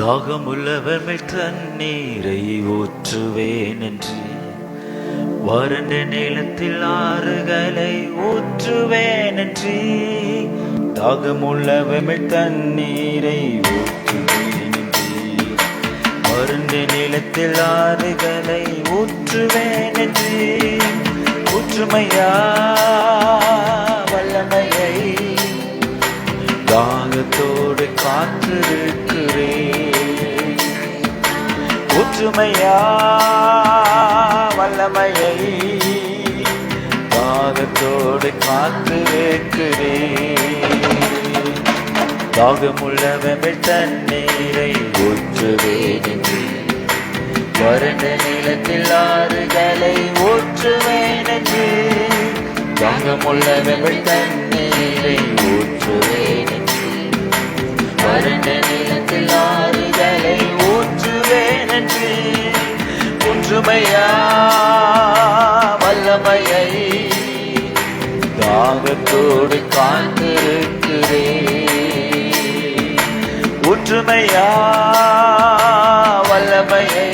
தாகமுள்ளவர் மேல் தண்ணீரை ஊற்றுவேன் என்று வறண்ட நிலத்தில் ஆறுகளை ஊற்றுவேன் என்று தாகமுள்ளவர் மேல் தண்ணீரை ஊற்றுவேன் என்று வறண்ட நிலத்தில் ஆறுகளை ஊற்றுவேன் என்று ஊற்றுமையா வல்லமையை தாகத்தோடு காத்திருக்கிறேன். ஊற்றுமையா வல்லமையை தாகத்தோடு காத்திருக்கிறேன். தாகமுள்ளவன் தண்ணீரை ஊற்றுவேன் என்று வறண்ட நிலத்தில் ஆறுகளை ஊற்றுவேன் என்று தாகமுள்ளவன் தண்ணீரை ஊற்றுவேன் என்று வறண்ட நிலத்தில் ஆறுகளை ஊற்றுவேன் என்று ஊற்றுமையா வல்லமையை தாகத்தோடு காத்திருக்கிறேன். ஊற்றுமையா வல்லமையை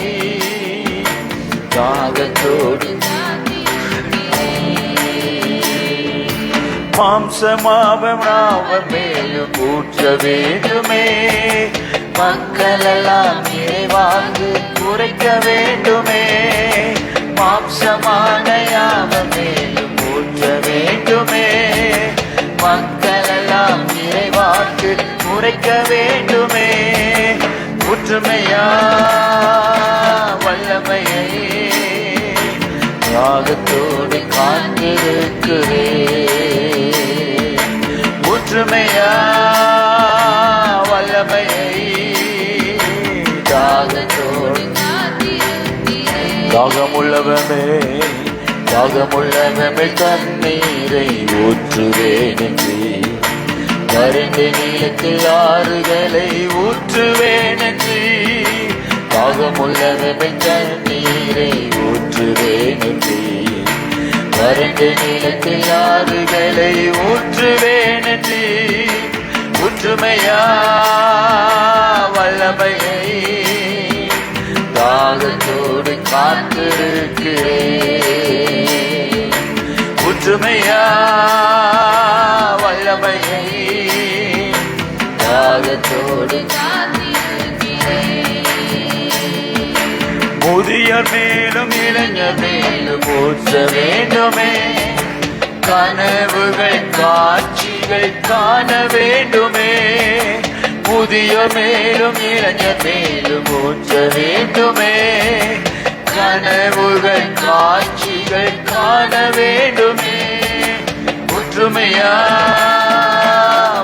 தாகத்தோடு மாம்சமாவம் மேலும் ஊற்ற வேண்டுமே. மக்களெல்லாம் இறைவாக்கு குறைக்க வேண்டுமே. மாம்சமான யாவம் மேலும் ஊற்ற வேண்டுமே. மக்களெல்லாம் இறைவாக்கு குறைக்க வேண்டுமே. ஊற்றுமையா வல்லமையை தாகத்தோடு காத்திருக்கிறேன். ஊற்றுமையா வல்லமையை தாகத்தோடு தாகமுள்ளவமே தாகமுள்ளவமே தண்ணீரை ஊற்றுவேன் என்று வறண்ட நிலத்தில் ஆறுகளை ஊற்றுவேன் என்று தாகமுள்ளவமே தண்ணீரை ஊற்றுவேன் என்று வறண்ட நிலத்தில் ஆறுகளை ஊற்றுவேன் என்று ஊற்றுமையா வல்லமையை தாகத்தோடு காத்திருக்கிறேன். ஊற்றுமையா வல்லமையை தாகத்தோடு முதியோர் மேலும் இளைஞர் மேலும் ஊற்ற வேண்டுமே. கனவுகள் காட்சிகள் காண வேண்டுமே. முதியோர் மேலும் இளைஞர் மேலும் ஊற்ற வேண்டுமே. கனவுகள் காட்சிகள் காண வேண்டுமே. ஊற்றுமையா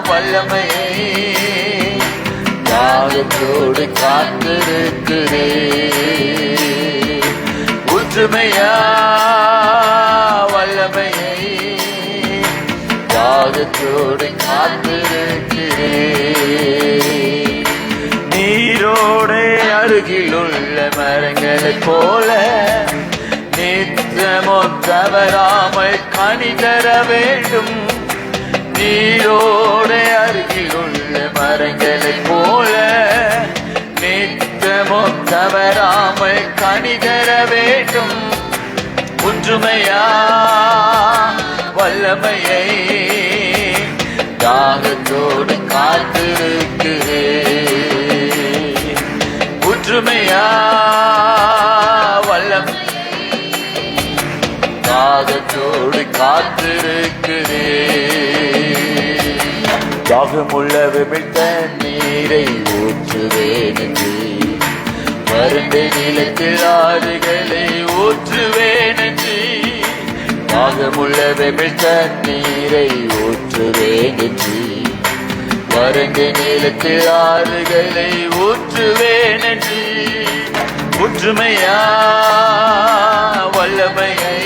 வல்லமையை தாகத்தோடு காத்திருக்கிறேன். ஊற்றுமையா வல்லமையை தாகத்தோடு காத்திருக்கிறேன். நீரோடே அருகில் உள்ள மரங்களைப் போல நித்தமும் தவறாமல் கனி தர வேண்டும். நீரோடே அருகில் உள்ள மரங்களைப் போல நித்தமும் தவறாமல் கனி தர வேண்டும். ஒற்றுமையா வல்லமையை தாகத்தோடு காத்திருக்கிறேன். ஒற்றுமையா வல்லமையை தாகத்தோடு காத்திருக்கிறேன். தாகமுள்ளவன் தண்ணீரை ஊற்றுவேன் என்று வறண்ட நிலத்தில் ஆறுகளை ஊற்றுவேன் என்று தாகமுள்ளவன் தண்ணீரை ஊற்றுவேன் என்று வறண்ட நிலத்தில் ஆறுகளை ஊற்றுவேன் என்று ஒற்றுமையா வல்லமையை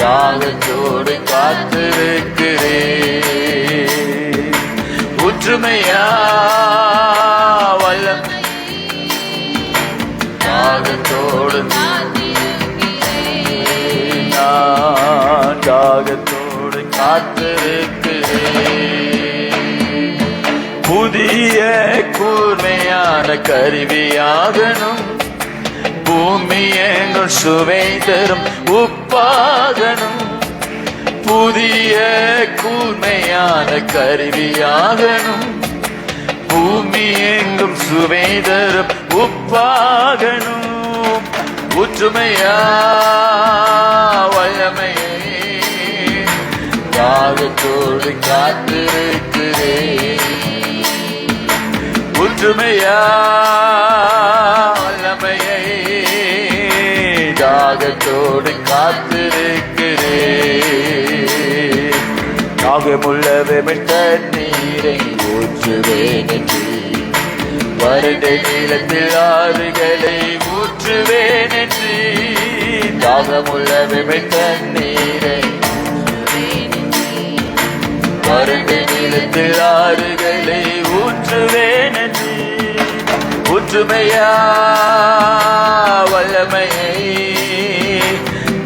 தாகத்தோடு காத்திருக்கிறேன். ஒற்றுமையா வல்லமை தாகத்தோடு தாகத்தோடு காத்திருக்கிறேன். புதிய கூர்மை உண்மையான கருவியாகணும். பூமி எங்கும் சுவை தரும் உப்பாகணும். புதிய கூர்மையான கருவியாகணும். பூமி எங்கும் சுவை தரும் உப்பாகணும். ஒற்றுமையா வல்லமையை தாகத்தோடு காத்திருக்கிறேன். ஒற்றுமையா வல்லமையை தாகத்தோடு காத்திருக்கிறேன். தாகமுள்ள வெமிழ் தண்ணீரை ஊற்றுவேன் என்று வறண்ட நிலத்தில் ஆறுகளை ஊற்றுவேன் என்று. தாகமுள்ள வெமிழ் தண்ணீரை வறண்ட நிலத்தில் ஆறுகளை ஊற்றுவேன் என்று. ஒற்றுமையா வல்லமையை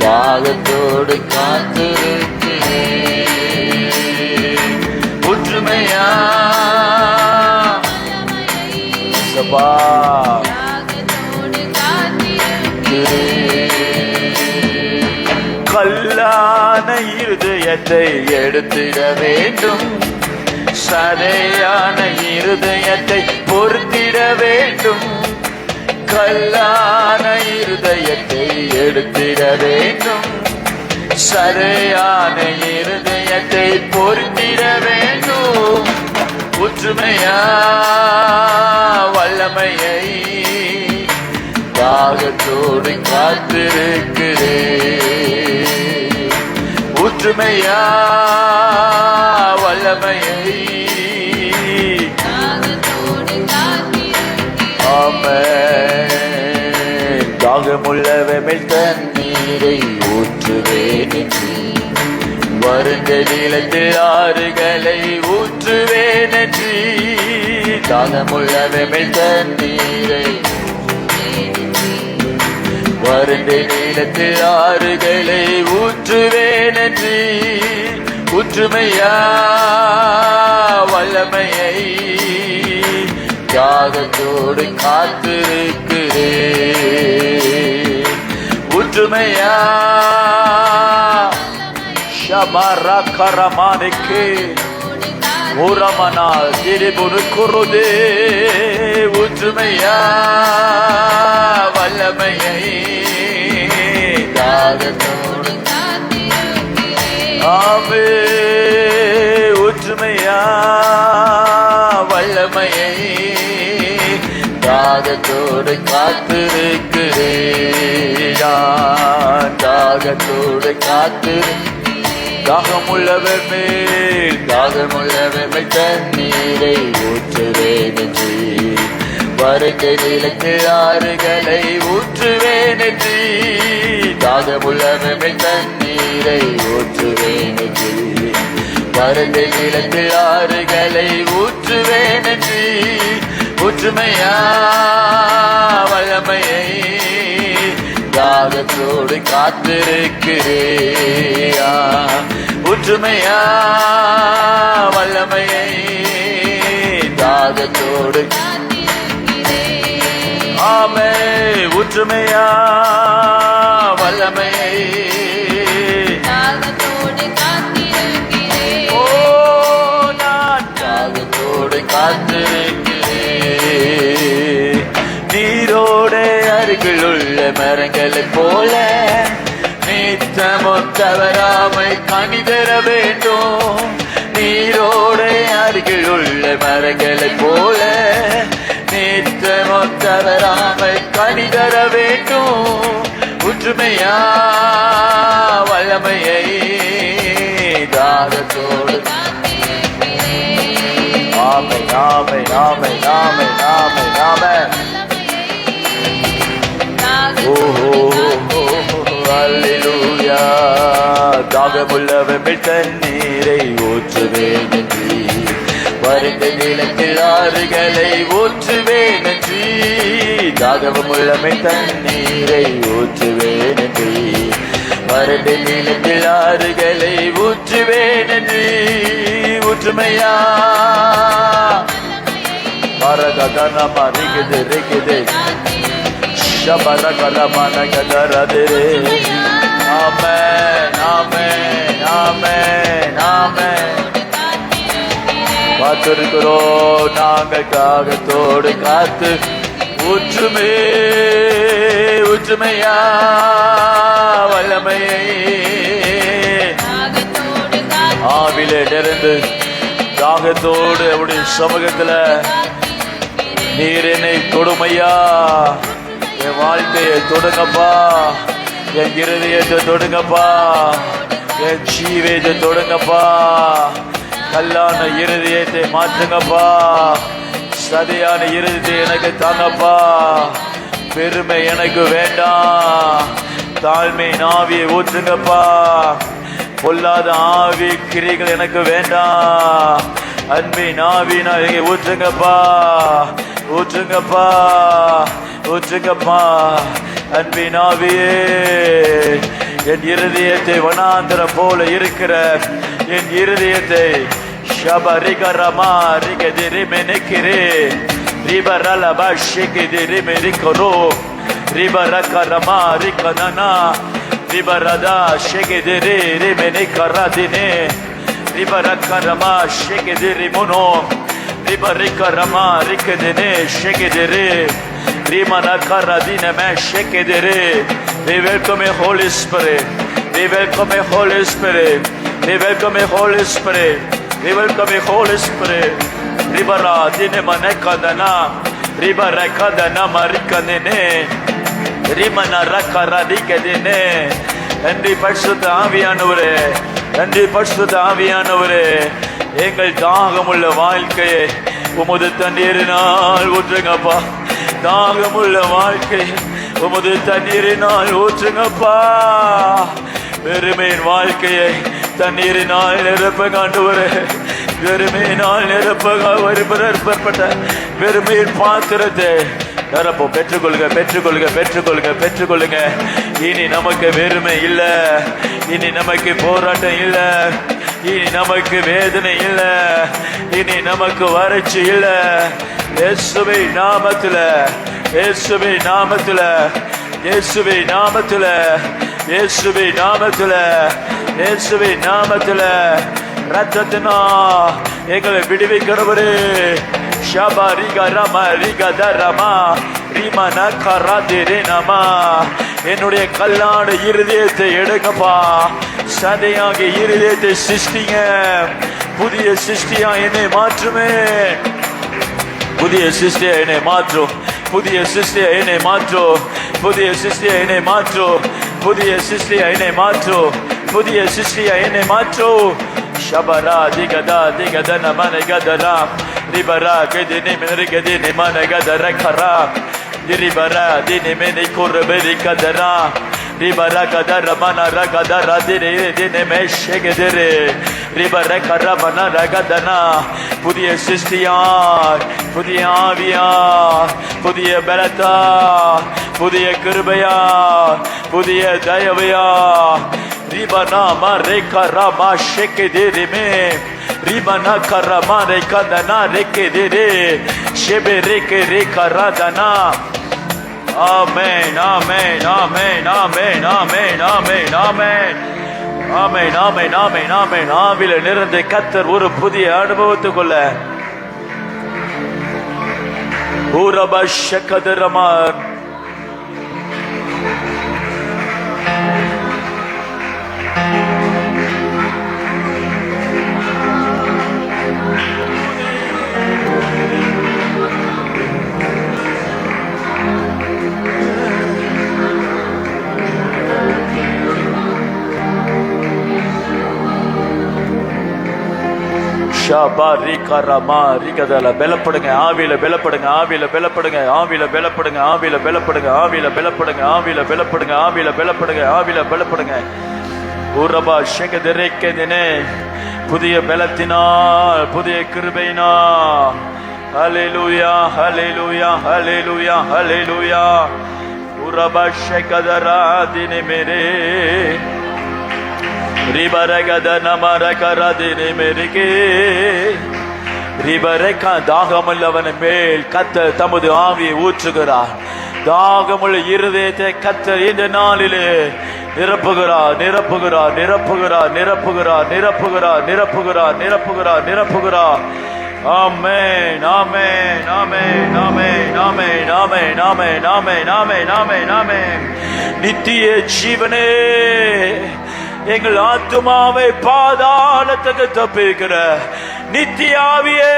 தாகத்தோடு காத்திருக்கிறேன். ஒற்றுமையா சபா கல்லான இருதயத்தை எடுத்திட வேண்டும். சதையான இருதயத்தை பொறுத்திட வேண்டும். கல்லான இருதயத்தை எடுத்திட வேண்டும். சதையான இருதயத்தை பொறுத்திட வேண்டும். ஒற்றுமையா வல்லமையை தாகத்தோடு காத்திருக்கிறேன். ஒற்றுமையா வல்லமையை ஆமென். தாகமுள்ள வெமிழ் தண்ணீரை ஊற்றுவேன் என்று வறண்ட நிலத்தில் ஆறுகளை ஊற்றுவேன் என்று. தாகமுள்ள வெமிழ் தண்ணீரை வறண்ட நிலத்தில் ஆறுகளை ஊற்றுவேன் என்று. ஒற்றுமையா வல்லமையை தாகத்தோடு காத்திருக்கிறேன். ஒற்றுமையா ஷபரகரமானிக்கு ஓரமனா திரிபுரு குருதே. ஒற்றுமையா வல்லமையை தாகத்தோடு ஆமே. ஒற்றுமையா வல்லமையை தாகத்தோடு காத்திருக்கிறேன். தாகத்தோடு காத்திருக்கிறேன். தாகமுள்ளவர் மேல் தாகமுள்ளவர் மேல் தண்ணீரை ஊற்றுவேன் என்று வறண்ட நிலத்தில் ஆறுகளை ஊற்றுவேன் என்று. தாகமுள்ளவர் மேல் தண்ணீரை ஊற்றுவேன் என்று வறண்ட நிலத்தில் ஆறுகளை ஊற்றுவேன் என்று. ஒற்றுமையா வல்லமையை தாகத்தோடு காத்திருக்கிறேன். ஒற்றுமையா வல்லமையை தாகத்தோடு ஆமே. ஒற்றுமையா வல்லமையை ஓ நான் தாகத்தோடு காத்திருக்கிறேன். நீரோட அருகில் உள்ள மரங்களைப் போல நித்தமும் தவறாமல் கனி தர வேண்டும். நீரோட அருகில் உள்ள மரங்களைப் போல நித்தமும் தவறாமல் கனி தர வேண்டும். ஒற்றுமையா வல்லமையை தாகத்தோடு ஆமை ஆமை ஆமை ஆமை ஆமை ஆமை. அல்லேலூயா. தாகமுள்ள வெமிழ் தண்ணீரை ஊற்றுவேன் என்று வறண்ட நிலத்தில் ஆறுகளை ஊற்றுவேன் என்று. தாகமுள்ள வெமிழ் தண்ணீரை ஊற்றுவேன் என்று வறண்ட நிலத்தில் ஆறுகளை ஊற்றுவேன் என்று. ஒற்றுமையா Aragadana marigede regede Shabaragadamana gadarade. Amen, amen, amen, amen. காத்திருக்கிறோம் நாங்கள் காகத்தோடு காத்து ஊற்றுமே ஊற்றுமையா வல்லமையை ஆவிலே நிறைந்து தாகத்தோடு அவருடைய சமூகத்துல நீர் என்னை தொடுமையா, என் வாழ்க்கையை தொடுங்கப்பா, என் இருதயத்தை தொடுங்கப்பா, என் ஜீவியத்தை தொடுங்கப்பா, கல்லான இருதயத்தை மாற்றுங்கப்பா, சதையான இருதயத்தை எனக்கு தாங்கப்பா. பெருமை எனக்கு வேண்டாம், தாழ்மை ஆவியை ஊற்றுங்கப்பா. பொல்லாத ஆவி கிரிகள் எனக்கு வேண்டாம், அன்பின் ஆவினா ஊற்றுங்கப்பா, ஊற்றுங்கப்பா, ஊற்றுங்கப்பா. அன்பின் ஆவியே, என் இருதயத்தை வனாந்தரம் போல இருக்கிற என் இருதயத்தை ஷபரிகரமா ரிகதிரி மெனிக்கிறே ரிபரலபா ஷிகிதிரி மெனிக்கரோ ரிபரகரமா ரிகனனா ரிபரதா ஷிகிதிரி ரிமெனிக்கரதினே ரிபரகரமா ஷிகிதிரி முனோ ரிபரிகரமா ரிகதினே ஷிகிதிரி ரிமனகரதினே மே ஷிகிதிரி. We welcome you, Holy Spirit. We welcome you, Holy Spirit. We welcome you, Holy Spirit. We welcome you, Holy Spirit. Ribara dine manekadana, ribara kadana marikadene, rimana rakara dikadene. நன்றி பரிசுத்த ஆவியானவரே, நன்றி பரிசுத்த ஆவியானவரே. எங்கள் தாகமுள்ள வாழ்க்கையை உமது தண்ணீரினால் ஊற்றுங்கப்பா. தாகமுள்ள வாழ்க்கை உமது தண்ணீரினால் ஊற்றுங்கப்பா. பெருமையின் வாழ்க்கையை தண்ணீரினால் நிரப்ப ஆண்டவரே, பெருமையினால் நிரப்ப வருபப்பட்ட பெருமையின் பாத்திரத்தை நிரப்போ. பெற்றுக்கொள்ளுங்க, பெற்றுக்கொள்ளுங்க, பெற்றுக்கொள்ளுங்க, பெற்றுக்கொள்ளுங்க. இனி நமக்கு வெறுமை இல்லை, இனி நமக்கு போராட்டம் இல்லை, இனி நமக்கு வேதனை இல்லை, இனி நமக்கு வறட்சி இல்லை. இயேசுவை நாமத்துல, இயேசுவை நாமத்துல, இயேசுவை நாமத்துல, இயேசுவை நாமத்துல, இயேசுவை நாமத்துல ரத்தத்தினா எங்களை விடுவிக்கிறவரே. ஷபா ரிகா ரமா ரிகா தரமா ரிமனா கராதிரே நமா. என்னுடைய கல்லான இருதயத்தை எடுங்கப்பா, சதையாகிய இருதயத்தை சிருஷ்டிங்க. புதிய சிருஷ்டியா என்னை மாற்றுமே, புதிய சிருஷ்டியா என்னை மாற்றும், புதிய சிருஷ்டியா என்னை மாற்றும், புதிய சிருஷ்டியா என்னை மாற்றும், புதிய சிருஷ்டியா என்னை மாற்றும், புதிய சிருஷ்டியா என்னை மாற்றும். ஷபரா திகதா திகதன மனகதரா ரிபரா கதினி மினரிகதினி மனகதர கரா ரிபரா தினி மினி குர்பரி கதரா ரிபரா கதர மனர கதரா தினி தினி மேஷகதிரே ரிபர கரமன ரகதனா. புதிய சிருஷ்டியார், புதிய ஆவியார், புதிய பலத்தா, புதிய கிருபையா, புதிய தயவையா. ரிபனா மரே கரமா ஷெகதிரிமே ரிபனா கரமா ரே கதனா ரெகதிரே ஷெபே ரெகே ரே கரதனா. ஆமென், ஆமென், ஆமென், ஆமென், ஆமென், ஆமென், ஆமென், ஆமென், ஆமென், ஆமென், ஆமென். ஆவில நிறைந்த கர்த்தர் ஒரு புதிய அனுபவத்துக்குள்ள ஊரபா ஷெகதரமா. பலப்படுங்க, ஆவியில பலப்படுங்க, ஆவியில பலப்படுங்க, ஆவியில பலப்படுங்க, ஆவியில பலப்படுங்க, ஆவியில பலப்படுங்க, ஆவியில பலப்படுங்க, ஆவியில பலப்படுங்க, ஆவியில பலப்படுங்க. ஊரபா ஷெகதிரேக்கதினே புதிய பலத்தினால், புதிய கிருபையினால். ஹல்லேலூயா, ஹல்லேலூயா, ஹல்லேலூயா, ஹல்லேலூயா. ஊரபா ஷெகதரா தினே மேரே ரிபரகத நமரகரதினே மேரிகே இவரைக்கா தாகமுள்ளவன் மேல் கர்த்தர் தமது ஆவியை ஊற்றுகிறார். தாகமுள்ள இருதயத்தை கர்த்தர் இந்த நாளிலே நிரப்புகிறார், நிரப்புகிறார், நிரப்புகிறார், நிரப்புகிறார், நிரப்புகிறார், நிரப்புகிறார், நிரப்புகிறார், நிரப்புகிறார். ஆமென், ஆமென், ஆமென், ஆமென், ஆமென், ஆமென், ஆமென், ஆமென், ஆமென், ஆமென், ஆமென். நித்திய ஜீவனே, எங்கள் ஆத்துமாவை பாதாளத்துக்கு தப்பிக்கிற நித்திய ஆவியே,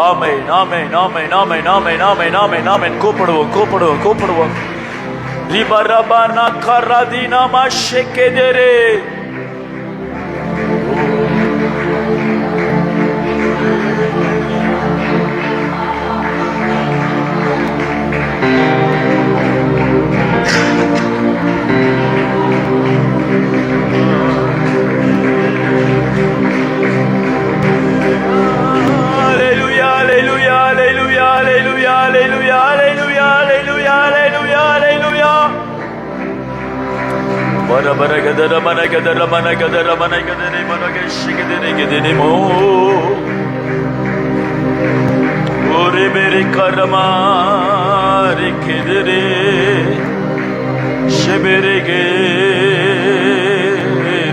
ஆமென், ஆமென், ஆமென், ஆமென், ஆமென், ஆமென், ஆமென், ஆமென். கூப்பிடுவோம், கூப்பிடுவோம், கூப்பிடுவோம். ரிபரபனா கரதினா மஷெகெதரே. Barabaragada managada managada managada managashigada mo ore mere karama rikidere sheberege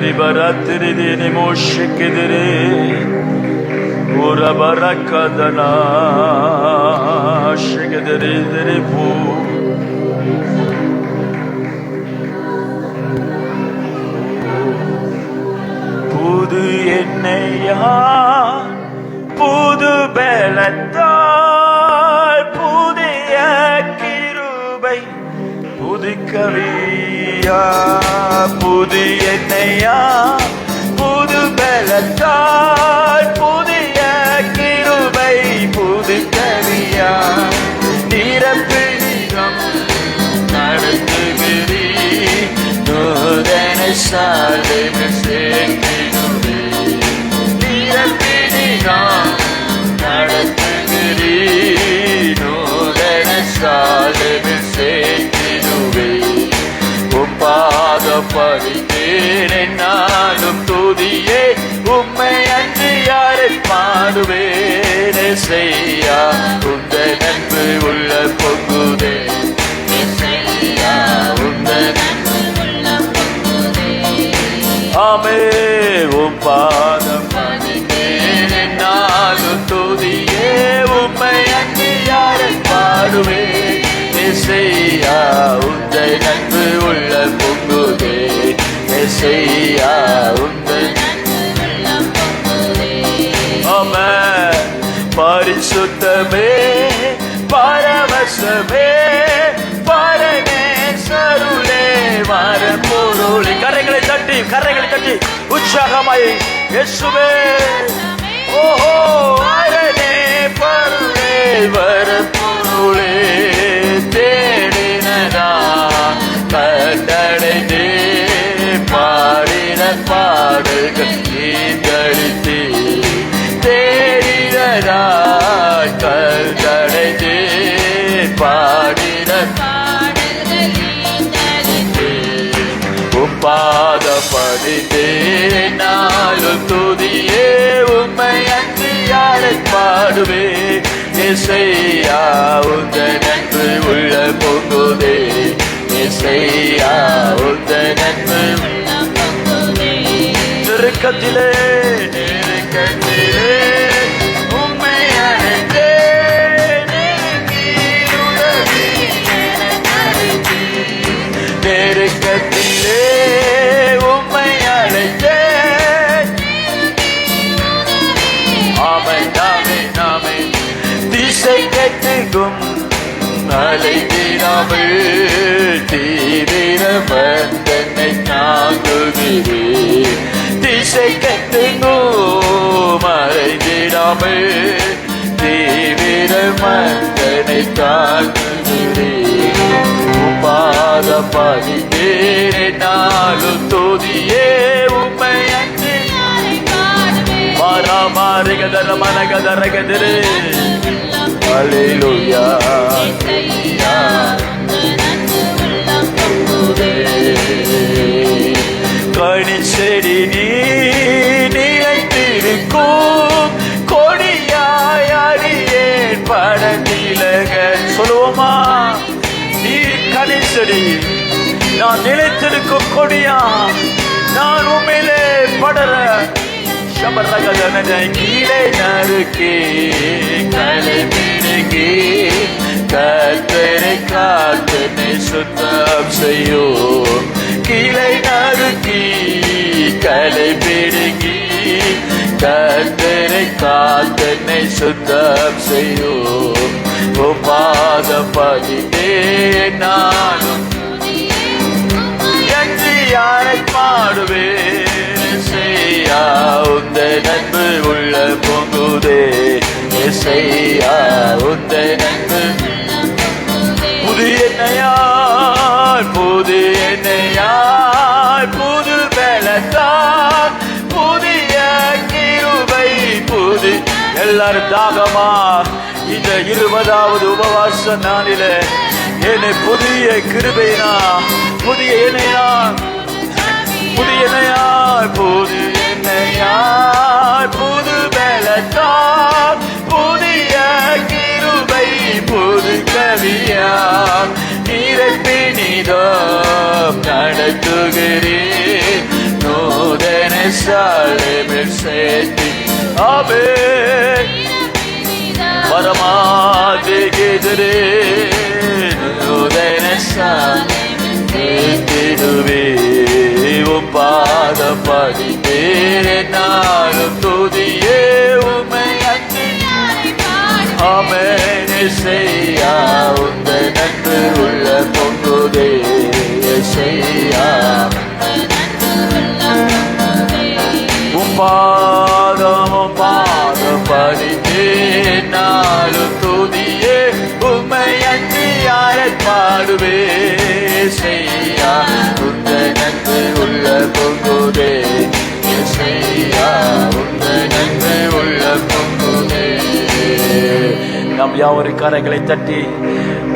ribaratri dine mo shikidere ora barakadana shigidere dere pu. புது எண்ணெயா புது பலத்தால் புதிய கிருபை புது கவியா புது எண்ணெயா புது பலத்தால் புதிய கிருபை புது கவியா நிரப்பு நிறம் நடத்துகிறீ நூதன சாலை படித்தேனாலும் துதியே உம்மை அன்று யாரை பாடுவேனே செய்யா உந்த நன்பு உள்ள பொங்குதே செய்யா உந்த நன்பு உள்ள பொங்குதே. ஆமே உம் பாதம் படித்தேனாலும் துதியே உம்மை அன்று யாரை பாடுவேனே செய்யா உந்த நன்பு உள்ள பொங்குதே செய்யா உங்கள் பரிசுத்தமே பரவசமே பரமேஸ்வருளே வரப்பொருளே. கரைகளை தட்டி கரைகளை தட்டி உற்சாகமாய் இயேசுவே ஓஹோ அரனே பருளே வரப்பொருளே தேடினதா கண்டடைந்தே பாடின பாடுகள் நீங்களித்தே தேடினதா கண்டடைந்தே பாடின உப்பாத படித்தே நாளும் துதியே உம்மை அன்று யாரை பாடுவே இசையா உந்த நன்பு உள்ள பொங்குதே இசையா உந்த நன்பு உள்ள பொங்குதே. நெருக்கத்திலே நெருக்கத்திலே உம்மை அழைத்தே நெருக்கத்திலே உம்மை அழைத்தே ஆமென் ஆமென் ஆமென். திசை கெட்டுக்கும் அலைந்திடாமல் தீவிர பந்தனை தாங்குகிறேன். திசை கெட்டுக்கும் அலைந்திடாமல் தீவிர மந்தனை தாங்குகிறேன். பாத பதித்தேனே நாளும் துதியே உம்மை அன்று வரா அல்லேலூயா. கனி செடி நீ நிலைத்திருக்கும் கொடியாய் அடியேன் படத்திலக. சொல்லுவோமா? நீ கனி செடி, நான் நிலைத்திருக்கும் கொடியா, நான் உண்மையிலே படர சபரகதனை கீழே நறுக்கி கலை பிடுங்கி கர்த்தரை காத்தனை சுத்தம் செய்யும். கீழே நறுக்கி கலை பிடுங்கி கர்த்தரை காத்தனை சுத்தம் செய்யும். பாதம் பதித்தே நானும் யாரை பாடுவேன் செய்யா, உந்த நண்பு உள்ள பொங்குதே செய்யா, உந்த நண்பு புது எண்ணையாய் புது எண்ணையாய் புது பலத்தால் புதிய கிருபை புது. எல்லாரும் தாகமா இந்த 20வது உபவாச நாளில என்னை புதிய கிருபைனா புதிய எண்ணையா புதிய எண்ணையாய் புது எண்ணையாய் புது பலத்தால் புதிய கிருபை புது கவியா நீரை பிணிதம் நடத்துகிறேன் நூதன சாலைமில் சேர்த்தி அபே பரமாதிகிதரே நூதன சாலைமிடுவே பாத படித்தே நாளும் துதியே உமை அன்று ஆமென் செய்யா உந்த நன்று உள்ள பொங்குதே செய்யா பாதம் படித்தே நாளும் துதியே உமை அன்று யாரை பாடுவே செய்யா உந்த நன்று உள்ள பொங்குதே செய்யா உந்த நன்று உள்ள பொங்குதே. நாம் யாவரும் கரங்களை தட்டி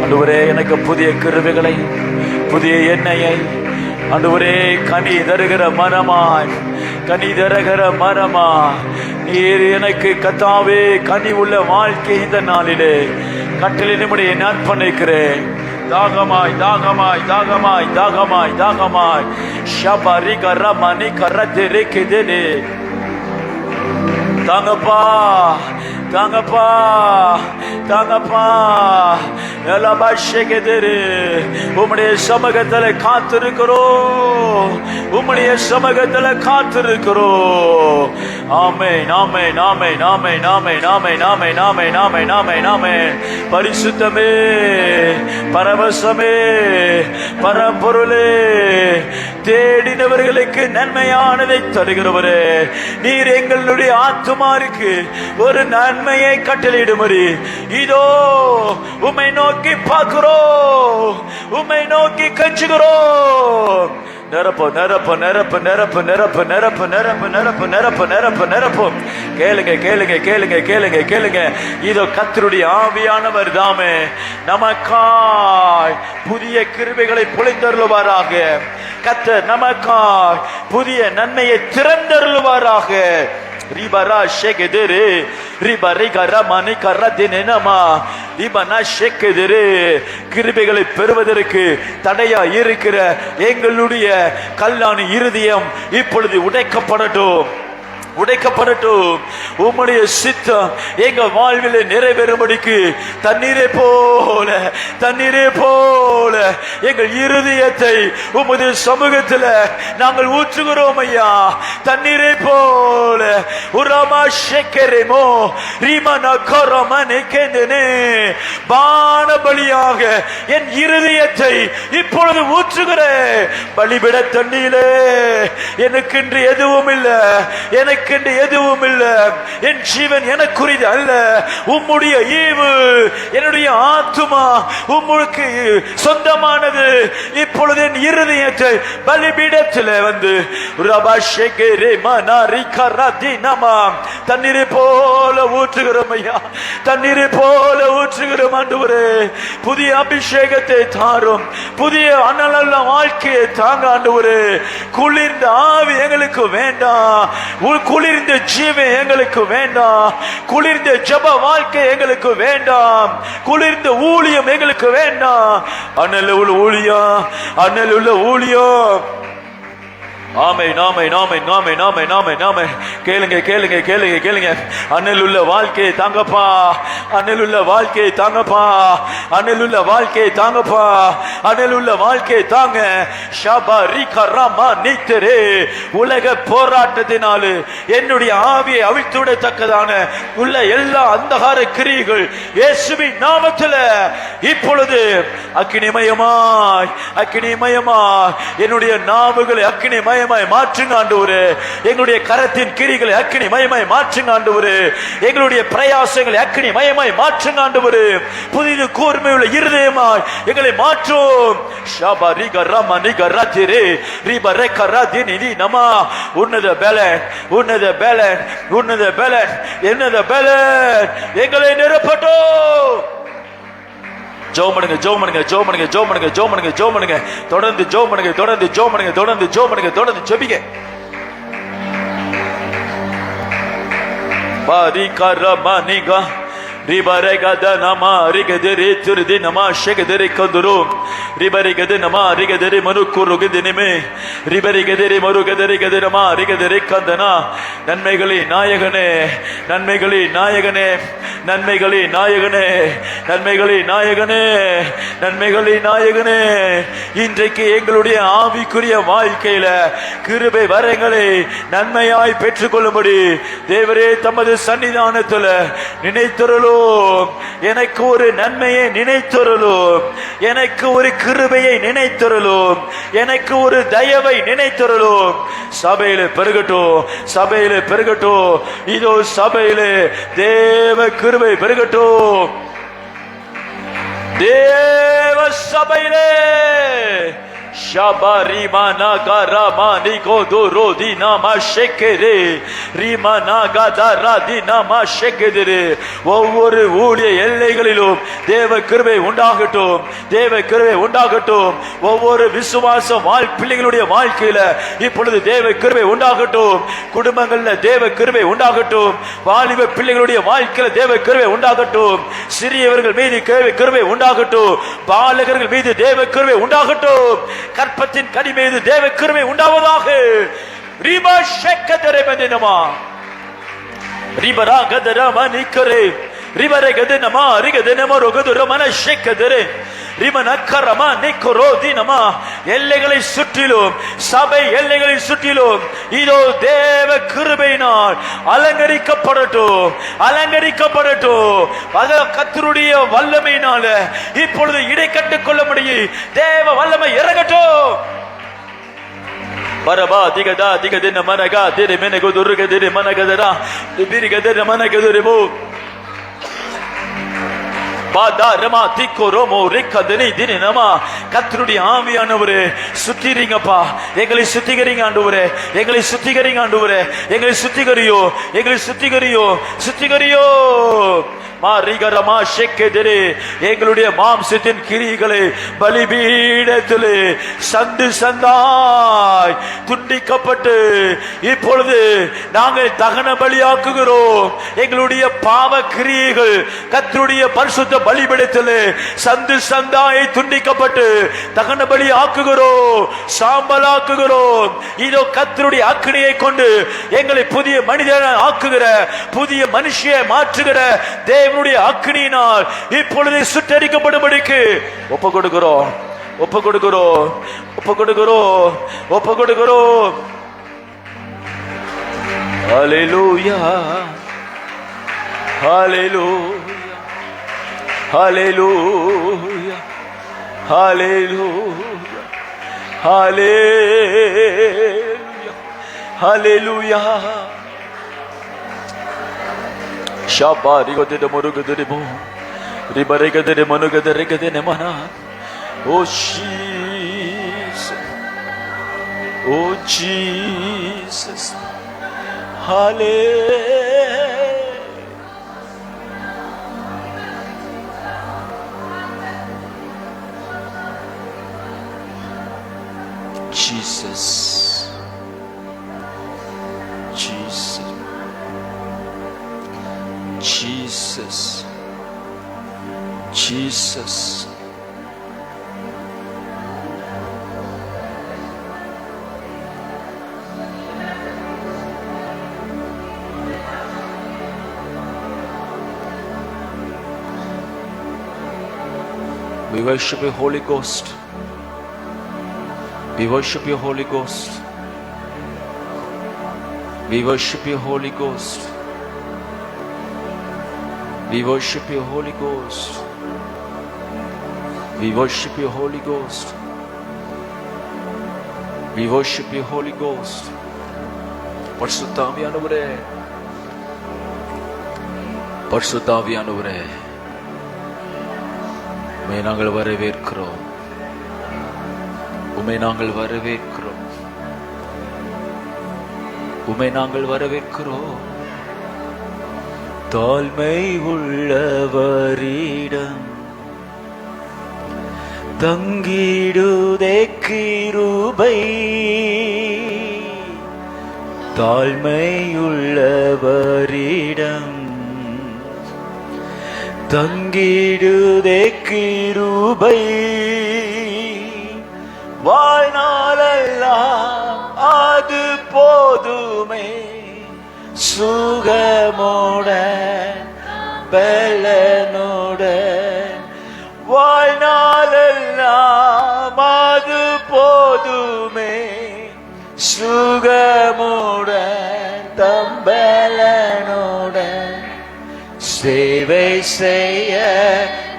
ஆண்டவரே எனக்கு புதிய கிருபைகளை புதிய எண்ணெயை ஆண்டவரே கனி தருகிற மரமாய் கனி தருகிற மரமா நீர் எனக்கு கத்தாவே கனி உள்ள வாழ்க்கை இந்த நாளிலே கட்டளை நம்முடைய நற்பணிக்கிறேன். தாகமாய் தாகமாய் தாகமாய் தாகமாய் தாகமாய் ஷபரி கர மணி கர தெரே கெதே தாங்கப்பா தாங்கப்பா தாங்கப்பா எல்லாம் பாஷெகெதே உம்முடைய சமூகத்துல காத்திருக்கிறோம் உம்முடைய சமூகத்துல காத்திருக்கிறோம். ஆமென் ஆமென் ஆமென் ஆமென் ஆமென் ஆமென் ஆமென் ஆமென் ஆமென் ஆமென் ஆமென். பரிசுத்தமே பரவசமே பரம்பொருளே தேடினவர்களுக்கு நன்மையானதை தருகிறவரே நீர் எங்களுடைய ஆத்துமாருக்கு ஒரு நன்மையை கட்டளையிடுமறி இதோ உம்மை நோக்கி பார்க்கிறோம் உம்மை நோக்கி கெஞ்சுகிறோம். நிரப்பு நிரப்பு நிரப்பு நிரப்பு நிரப்பு நிரப்பு நிரப்பு நிரப்பு நிரப்பு நிரப்பு நிரப்பு. கேளுங்க கேளுங்க கேளுங்க கேளுங்க கேளுங்க. இதோ கர்த்தருடைய ஆவியானவர் தாமே நமக்காய் புதிய கிருபைகளை பொழிந்தருளுவாராக. கர்த்தர் நமக்காய் புதிய நன்மையை திறந்தருளுவாராக. ரிபரா ஷெகெதெரே ரிபரை கரமணி கரதினமா ரிபனா ஷெகெதெரே. கிருபைகளை பெறுவதற்கு தடையா இருக்கிற எங்களுடைய கல்லாணி இருதயம் இப்பொழுது உடைக்கப்படட்டும் உடைக்கப்படட்டும். உம்முடைய சித்தம் எங்க வாழ்வில் நிறைவேறும்படிக்கு தண்ணீரை போல தண்ணீரை போல எங்கள் இருதயத்தை உமது சமூகத்தில் நாங்கள் ஊற்றுகிறோம் ஐயா. தண்ணீரை போல உரமா ஷெக்கெரேமோ ரீமனா கரமனே கேந்தனே பான பலியாக என் இருதயத்தை இப்பொழுது ஊற்றுகிறேன். பலிபிட தண்ணீரே எனக்கு இன்று எதுவும் இல்லை எனக்கு எனக்கென்று எதுவும் இல்லை, என் ஜீவன் எனக்குரியது அல்ல, உம்முடைய ஈவு என்னுடைய ஆத்துமா உம்முக்கு சொந்தமானது. இப்பொழுது என் இருதயத்தை பலிபீடத்தில் வந்து தண்ணீரை போல ஊற்றுகிறோம் ஐயா, தண்ணீரை போல ஊற்றுகிறோம் ஆண்டவரே. புதிய அபிஷேகத்தை தாரும், புதிய அனல் வாழ்க்கையை தாங்க ஆண்டவரே. குளிர்ந்த ஆவி எங்களுக்கு வேண்டாம், குளிர்ந்த ஜீவன் எங்களுக்கு வேண்டாம், குளிர்ந்த ஜெப வாழ்க்கை எங்களுக்கு வேண்டாம், குளிர்ந்த ஊழியம் எங்களுக்கு வேண்டாம். அனல் உள்ள ஊழியம், அனல் உள்ள ஊழியம். ஆமென் ஆமென் ஆமென் ஆமென் ஆமென் ஆமென் ஆமென். கேளுங்க கேளுங்க கேளுங்க கேளுங்க. அனல் உள்ள வாழ்க்கையை தாங்கப்பா, அனல் உள்ள வாழ்க்கையை தாங்கப்பா, அனல் உள்ள வாழ்க்கையை தாங்கப்பா, அனல் உள்ள வாழ்க்கையை தாங்க. ஷபரி கரமா நீத்தரே. உலக போராட்டத்தினால என்னுடைய ஆவியை அவிழ்த்துவிடத்தக்கதான உள்ள எல்லா அந்தகார கிரியைகள் இயேசுவின் நாமத்தில் இப்பொழுது அக்கினிமயமாய் அக்கினிமயமாய் என்னுடைய நாவுகளை அக்கினிமய மாற்றுங்க ஆண்டவரே. எங்களுடைய கரத்தின் கிரிகளை அக்கினி மயமாய் மாற்றுங்க ஆண்டவரே. எங்களுடைய பிரயாசங்களை அக்கினி மயமாய் மாற்றுங்க ஆண்டவரே. புதிது கூர்மை உள்ள இருதயமாய் எங்களை மாற்றும். உன்னத பலன், உன்னத பலன், உன்னத பலன், என்னத பலன் எங்களை நிரப்பட்டும். ஜோமனுங்க ஜோமனுங்க ஜோமனுங்க ஜோமனுங்க ஜோமனுங்க ஜோமனுங்க தொடர்ந்து ஜோமனுங்க தொடர்ந்து ஜோமனுங்க தொடர்ந்து ஜோமனுங்க தொடர்ந்து ஜெபிங்க. பாரி கரமனிகா ரிபரகத நமா ரிகதரி துர்தி நமா ஷெகதரி கதுரு ரிபரிகத நமா ரிகதரி மனுக்குருகதினிமே ரிபரிகதரி மருகதரி கதரமா ரிகதரி கந்தனா. நன்மைகளின் நாயகனே, நன்மைகளின் நாயகனே, நன்மைகளின் நாயகனே, நன்மைகளின் நாயகனே, நன்மைகளின் நாயகனே. இன்றைக்கு எங்களுடைய ஆவிக்குரிய வாழ்க்கையில கிருபை வரங்களை நன்மையாய் பெற்றுக்கொள்ளும்படி தேவரே தமது சன்னிதானத்துல நினைத்தருளோ. எனக்கு ஒரு நன்மையை நினைத்தருளும், எனக்கு ஒரு கிருபையை நினைத்தருளும், எனக்கு ஒரு தயவை நினைத்தருளும். சபையில பெருகட்டும், சபையில பெருகட்டும். இதோ சபையில தேவ கிருபை பெருகட்டும். தேவ சபையிலே Shabarima Garama Niko Duro Dinama Shekere Rimana Gadara Dinama Shekere. ஒவ்வொரு ஊழிய எல்லைகளிலும் தேவ கிருபை உண்டாகட்டும், தேவ கிருபை உண்டாகட்டும். ஒவ்வொரு விசுவாச பிள்ளைகளுடைய வாழ்க்கையில இப்பொழுது தேவ கிருபை உண்டாகட்டும். குடும்பங்கள்ல தேவ கிருபை உண்டாகட்டும். வாலிப பிள்ளைகளுடைய வாழ்க்கையில தேவ கிருபை உண்டாகட்டும். சிறியவர்கள் மீது கிருபை உண்டாகட்டும். பாலகர்கள் மீது தேவ கிருபை உண்டாகட்டும். கற்பத்தின் கனி மீது தேவ கிருபை உண்டாவதாக. ரிபா ஷெக்கதரே மதினமா ரிபரா கதரமா நிக்கரே ரிபரே கதனமா ரிகதனமா ரோகதுரமன ஷெக்கதரே ரிமனக்கரமா நிக்கரோ தினமா. எல்லைகளை சுற்றிலும், சபை எல்லைகளை சுற்றிலும் இதோ தேவ கிருபையினால் அலங்கரிக்கப்படட்டும், அலங்கரிக்கப்படட்டும். கர்த்தருடைய வல்லமையினால இப்பொழுது இடை கட்டுக் கொள்ள முடியும். தேவ வல்லமை இறங்கட்டும். பரபா திகதா திகதின மனகா திரு மெனகு துருக திரு மனகதரா திரிகதர மனகதுரிமு பாதாரமா திக்கோரோமோ ரிக்கதனி தினமா. கர்த்தருடைய ஆவியானவரே சுத்திரீங்கப்பா, எங்களை சுத்திகரிங்க ஆண்டவரே, எங்களை சுத்திகரிங்க ஆண்டவரே, எங்களை சுத்திகரியோ, எங்களை சுத்திகரியோ, சுத்திகரியோ. மாரிகரமா ஷெக்கெதரே எங்களுடைய மாம்சத்தின் கிரிகளை பலிபீடத்திலே சந்து சந்தாய் துண்டிக்கப்பட்டு இப்பொழுது நாங்கள் தகன பலியாக்குகிறோம். எங்களுடைய பாவ கிரியைகள் கர்த்தருடைய பரிசுத்த பலிபீடத்திலே சந்து சந்தாய் துண்டிக்கப்பட்டு தகன பலி ஆக்குகிறோம், சாம்பலாக்குகிறோம். இதோ கர்த்தருடைய அக்கினியை கொண்டு எங்களை புதிய மனிதனை ஆக்குகிற, புதிய மனுஷியை மாற்றுகிற தேவனுடைய அக்கினியினால் இப்பொழுது சுட்டரிக்கப்படும்படிக்கு ஒப்பு கொடுக்கிறோம், ஒப்பு கொடுக்கிறோம், ஒப்பு கொடுக்கிறோம், ஒப்பு கொடுக்கிறோம். ஹல்லேலூயா, ஹல்லேலூயா, ஹல்லேலூயா, ஹல்லேலூயா, ஹல்லேலூயா, ஹல்லேலூயா, Shabarigode Murugadibo, Ribarigade Manugadarigade Nemana. Oh Jesus, oh Jesus, Hallelujah. Jesus, Jesus, Jesus, Jesus. We worship you, Holy Ghost. We worship you, Holy Ghost. We worship you, Holy Ghost. We worship you, Holy Ghost. We worship you, Holy Ghost. We worship you, Holy Ghost. பரிசுத்தாவியானவரே, பரிசுத்தாவியானவரே, உம்மை நாங்கள் வரவேற்கிறோம். உம்மை நாங்கள் வரவேற்கிறோம். உம்மை நாங்கள் வரவேற்கிறோம். தாழ்மை உள்ளவரிடம் தங்கிடுதே கிருபை. தாழ்மை உள்ளவரிடம் தங்கிடுதே கிருபை. வாழ்நாளெல்லாம் அது போதுமே, சுகமுடன் பலனுடன். வாழ்நாளெல்லாம் அது போதுமே, சுகமுடன் தம்பலனுடன். சேவை செய்ய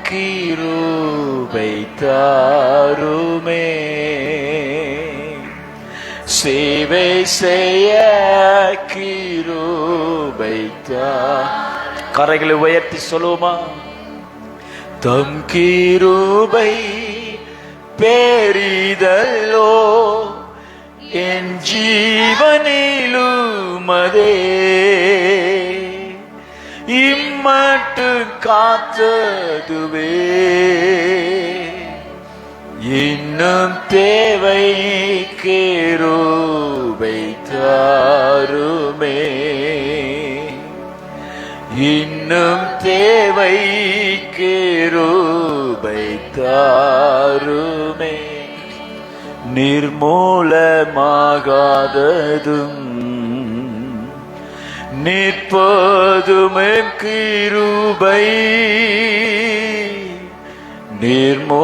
கிருபை தாருமே, சேவை செய்ய கிருபை தார். கரைகளை உயர்த்தி சொல்லுமா? தம் கிருபை பெரிதல்லோ என் ஜீவனிலும் அதே. இம்மட்டு காத்ததுவே இன்னும் தேவை கிருபை தாருமே. இன்னும் தேவை கிருபை தாருமே. நிர்மூலமாகாததும் நிற்பதுமே கிருபை. நிர்மூலமாகாததும்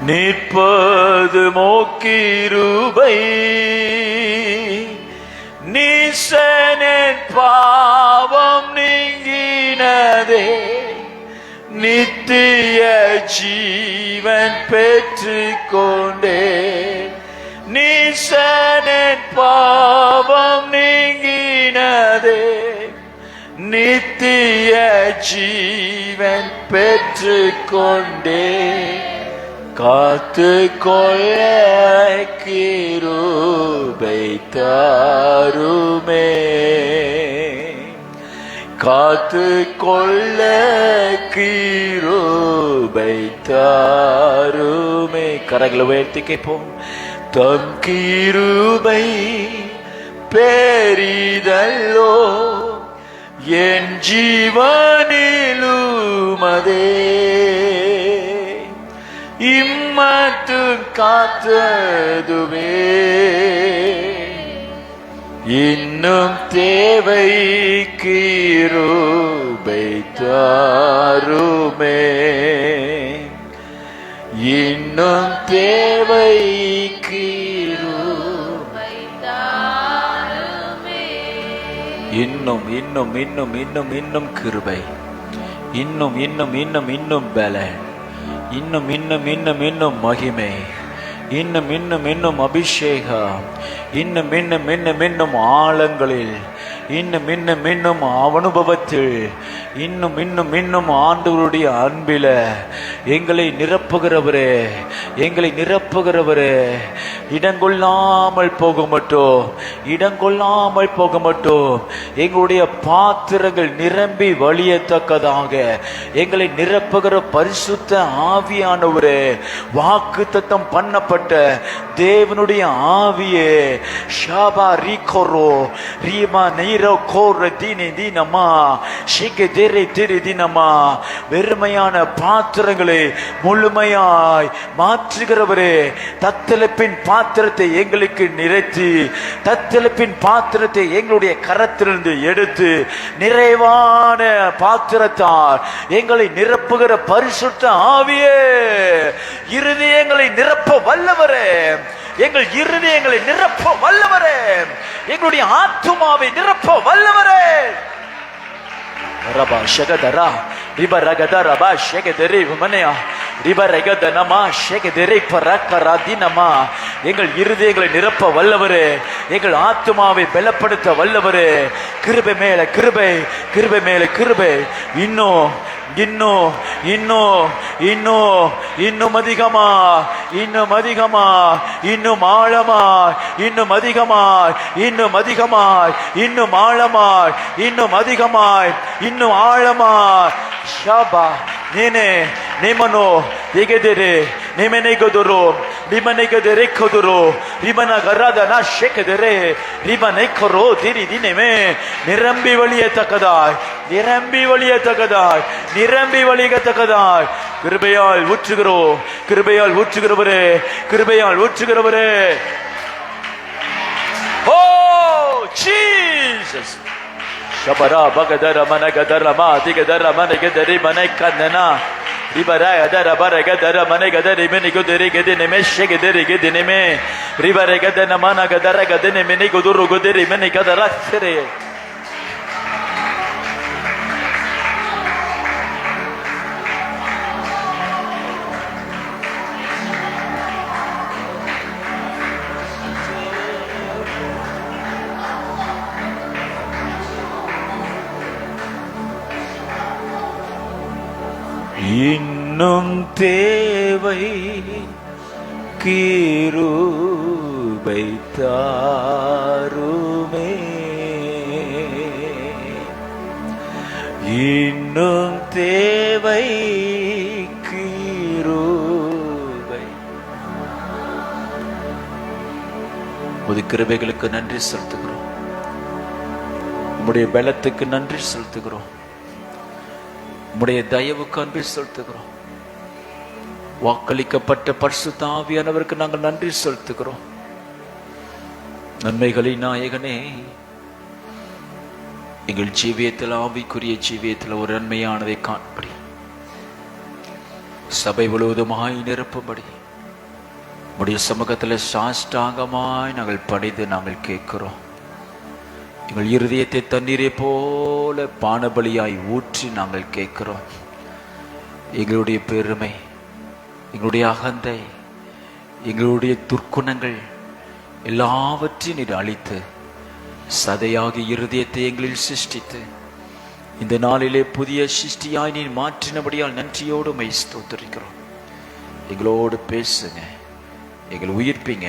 நிற்பதுமோ கிருபை. நீசனின் பாவம் நீங்கினதே, நித்திய ஜீவன் பெற்றுக்கொண்டேன். நீசனின் பாவம் நீங்கினதே, நித்திய ஜீவன் பெற்றுக்கொண்டேன். காத்து கொள்ள கிருபை தாருமே, காத்து கொள்ள கிருபை தாருமே. கரங்களை உயர்த்தி கேட்போம். தம் கிருபை பெரிதல்லோ என் ஜீவனிலும் அதே. இம்மட்டும் காத்ததுவே இன்னும் தேவை கிருபை தாருமே. இன்னும் தேவை கிருபை தாருமே. இன்னும் இன்னும் இன்னும் இன்னும் இன்னும் கிருபை, இன்னும் இன்னும் இன்னும் இன்னும் பலன், இன்னும் இன்னும் இன்னும் இன்னும் மகிமை, இன்னும் இன்னும் இன்னும் அபிஷேகம், இன்னும் இன்னும் இன்னும் இன்னும் ஆழங்களில், இன்னும் இன்னும் இன்னும் அனுபவத்தில், இன்னும் இன்னும் இன்னும் ஆண்டவருடைய அன்பில எங்களை நிரப்புகிறவரே, எங்களை நிரப்புகிறவரே. இடங்கொள்ளாமல் போக மாட்டோம், இடங்கொள்ளாமல் போக மாட்டோம். எங்களுடைய பாத்திரங்கள் நிரம்பி வழியத்தக்கதாக எங்களை நிரப்புகிற பரிசுத்த ஆவியானவரே, வாக்கு தத்தம் பண்ணப்பட்ட தேவனுடைய ஆவியே, ஷாபா ரீகோரோ ரீமா நெய்ரோ கோர தீனி தீனமா ஷிகே தேரே திரி தினமா, வெறுமையான பாத்திரங்களை முழுமையாய் மாற்றுகிறவரே, தத்தளிப்பின் பாத்திரத்தை எங்களுக்கு நிறைத்து, தத்தளிப்பின் பாத்திரத்தை எங்களுடைய கரத்திலிருந்து எடுத்து நிறைவான பாத்திரத்தால் எங்களை நிரப்புகிற பரிசுத்த ஆவியே, இருதயங்களை நிரப்ப வல்லவரே, எங்கள் இருதயங்களை நிரப்ப வல்லவரே, எங்களுடைய ஆத்துமாவை நிரப்ப வல்லவரே. ரபா ஷகதரா ரிபரகதரபா ஷகதரி மனையா ரிபரகதனமா ஷகதரி பரக்கராதினமா, எங்கள் இருதயங்களை நிரப்ப வல்லவரே, எங்கள் ஆத்துமாவை பலப்படுத்த வல்லவரே. கிருபை மேல கிருபை, கிருபை மேல கிருபை. இன்னும் இன்னும் இன்னும் இன்னும் இன்னும் அதிகமா, இன்னும் அதிகமா, இன்னும் ஆழமாய், இன்னும் அதிகமாய், இன்னும் அதிகமாய், இன்னும் ஆழமாய், இன்னும் அதிகமாய், இன்னும் ஆழமாய். ஷாபா நேனே நேமனோ திகதெரே நேமனை கதுரோ ரிமனை கதெரே கதுரோ ரிமன கராதனா ஷேகதெரே ரிமனை கரோ திரி தினமே, நிரம்பி வழியத்தக்கதாய், நிரம்பி வழியத்தக்கதாய், நிரம்பி வழியத்தக்கதாய். கிருபையால் ஊற்றுகிறோம், கிருபையால் ஊற்றுகிறவரே, கிருபையால் ஊற்றுகிறவரே. ஓ ஜீசஸ் ஷபரா பகதர மனகதர மாதிகதர மனகதரி மனைக்கந்தனா ரிபரா அதர பரகதர மனைகதரி மினிகுதரி கதினே மெஷகதரி கதினே ரிபரகதன மனகதர கதினே மினிகுதுரு குதிரி மினிகதர சரே. இன்னும் தேவை கிருபை தாருமே, இன்னும் தேவை கிருபை. உமது கிருபைகளுக்கு நன்றி செலுத்துகிறோம், உம்முடைய பலத்துக்கு நன்றி செலுத்துகிறோம், உம்முடைய தயவுக்கு அன்பை செலுத்துகிறோம். வாக்களிக்கப்பட்ட பரிசுத்த ஆவியானவருக்கு நாங்கள் நன்றி செலுத்துகிறோம். நன்மைகளின் நாயகனே, எங்கள் ஜீவியத்தில், ஆவிக்குரிய ஜீவியத்தில் ஒரு நன்மையானதை காண்படி, சபை முழுவதுமாய் நிரப்பும்படி உம்முடைய சமூகத்தில் சாஷ்டாங்கமாய் நாங்கள் பணிந்து நாங்கள் கேட்கிறோம். எங்கள் இருதயத்தை தண்ணீரை போல பானபலியாய் ஊற்றி நாங்கள் கேட்கிறோம். எங்களுடைய பெருமை, எங்களுடைய அகந்தை, எங்களுடைய துர்க்குணங்கள் எல்லாவற்றையும் நீர் அழித்து சதையாகி இருதயத்தை எங்களில் சிருஷ்டித்து இந்த நாளிலே புதிய சிருஷ்டியாய் நீர் மாற்றினபடியால் நன்றியோடு மை ஸ்தோத்திரிக்கிறோம். எங்களோடு பேசுங்க, எங்களை உயிர்ப்பிங்க,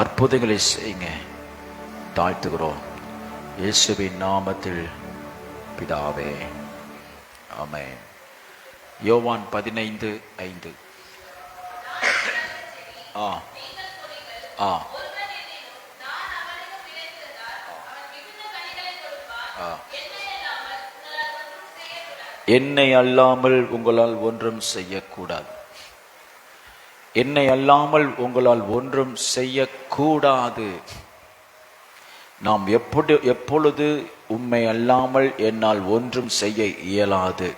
அற்புதங்களை செய்யுங்க. தாழ்த்துகிறோம் இயேசுவின் நாமத்தில் பிதாவே, ஆமென். யோவான் 15:5. என்னை அல்லாமல் உங்களால் ஒன்றும் செய்யக்கூடாது. என்னை அல்லாமல் உங்களால் ஒன்றும் செய்யக்கூடாது. நாம் எப்பொழுது உம்மை அல்லாமல் என்னால் ஒன்றும் செய்ய இயலாது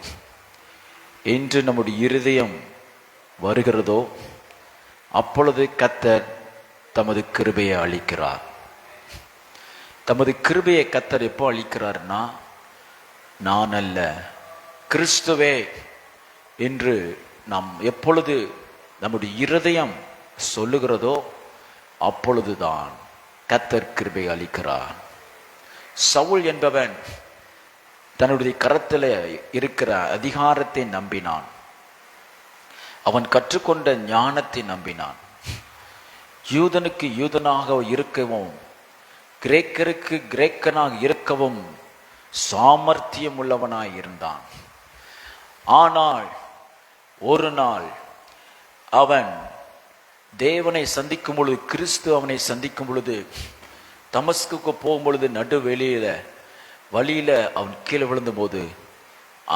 என்று நம்முடைய இருதயம் வருகிறதோ அப்பொழுது கர்த்தர் தமது கிருபையை அளிக்கிறார். தமது கிருபையை கர்த்தர் எப்போ அளிக்கிறார்னா, நான் அல்ல, கிறிஸ்துவே என்று நாம் எப்பொழுது நம்முடைய இருதயம் சொல்லுகிறதோ அப்பொழுதுதான் கர்த்தர் கிருபை அளிக்கிறார். சவுல் என்பவன் தன்னுடைய கரத்தில் இருக்கிற அதிகாரத்தை நம்பினான். அவன் கற்றுக்கொண்ட ஞானத்தை நம்பினான். யூதனுக்கு யூதனாக இருக்கவும் கிரேக்கருக்கு கிரேக்கனாக இருக்கவும் சாமர்த்தியம் உள்ளவனாய் இருந்தான். ஆனால் ஒரு நாள் அவன் தேவனை சந்திக்கும் பொழுது, கிறிஸ்து அவனை சந்திக்கும் பொழுது, தமஸ்குக்கு போகும் பொழுது வழியில அவன் கீழே விழுந்த போது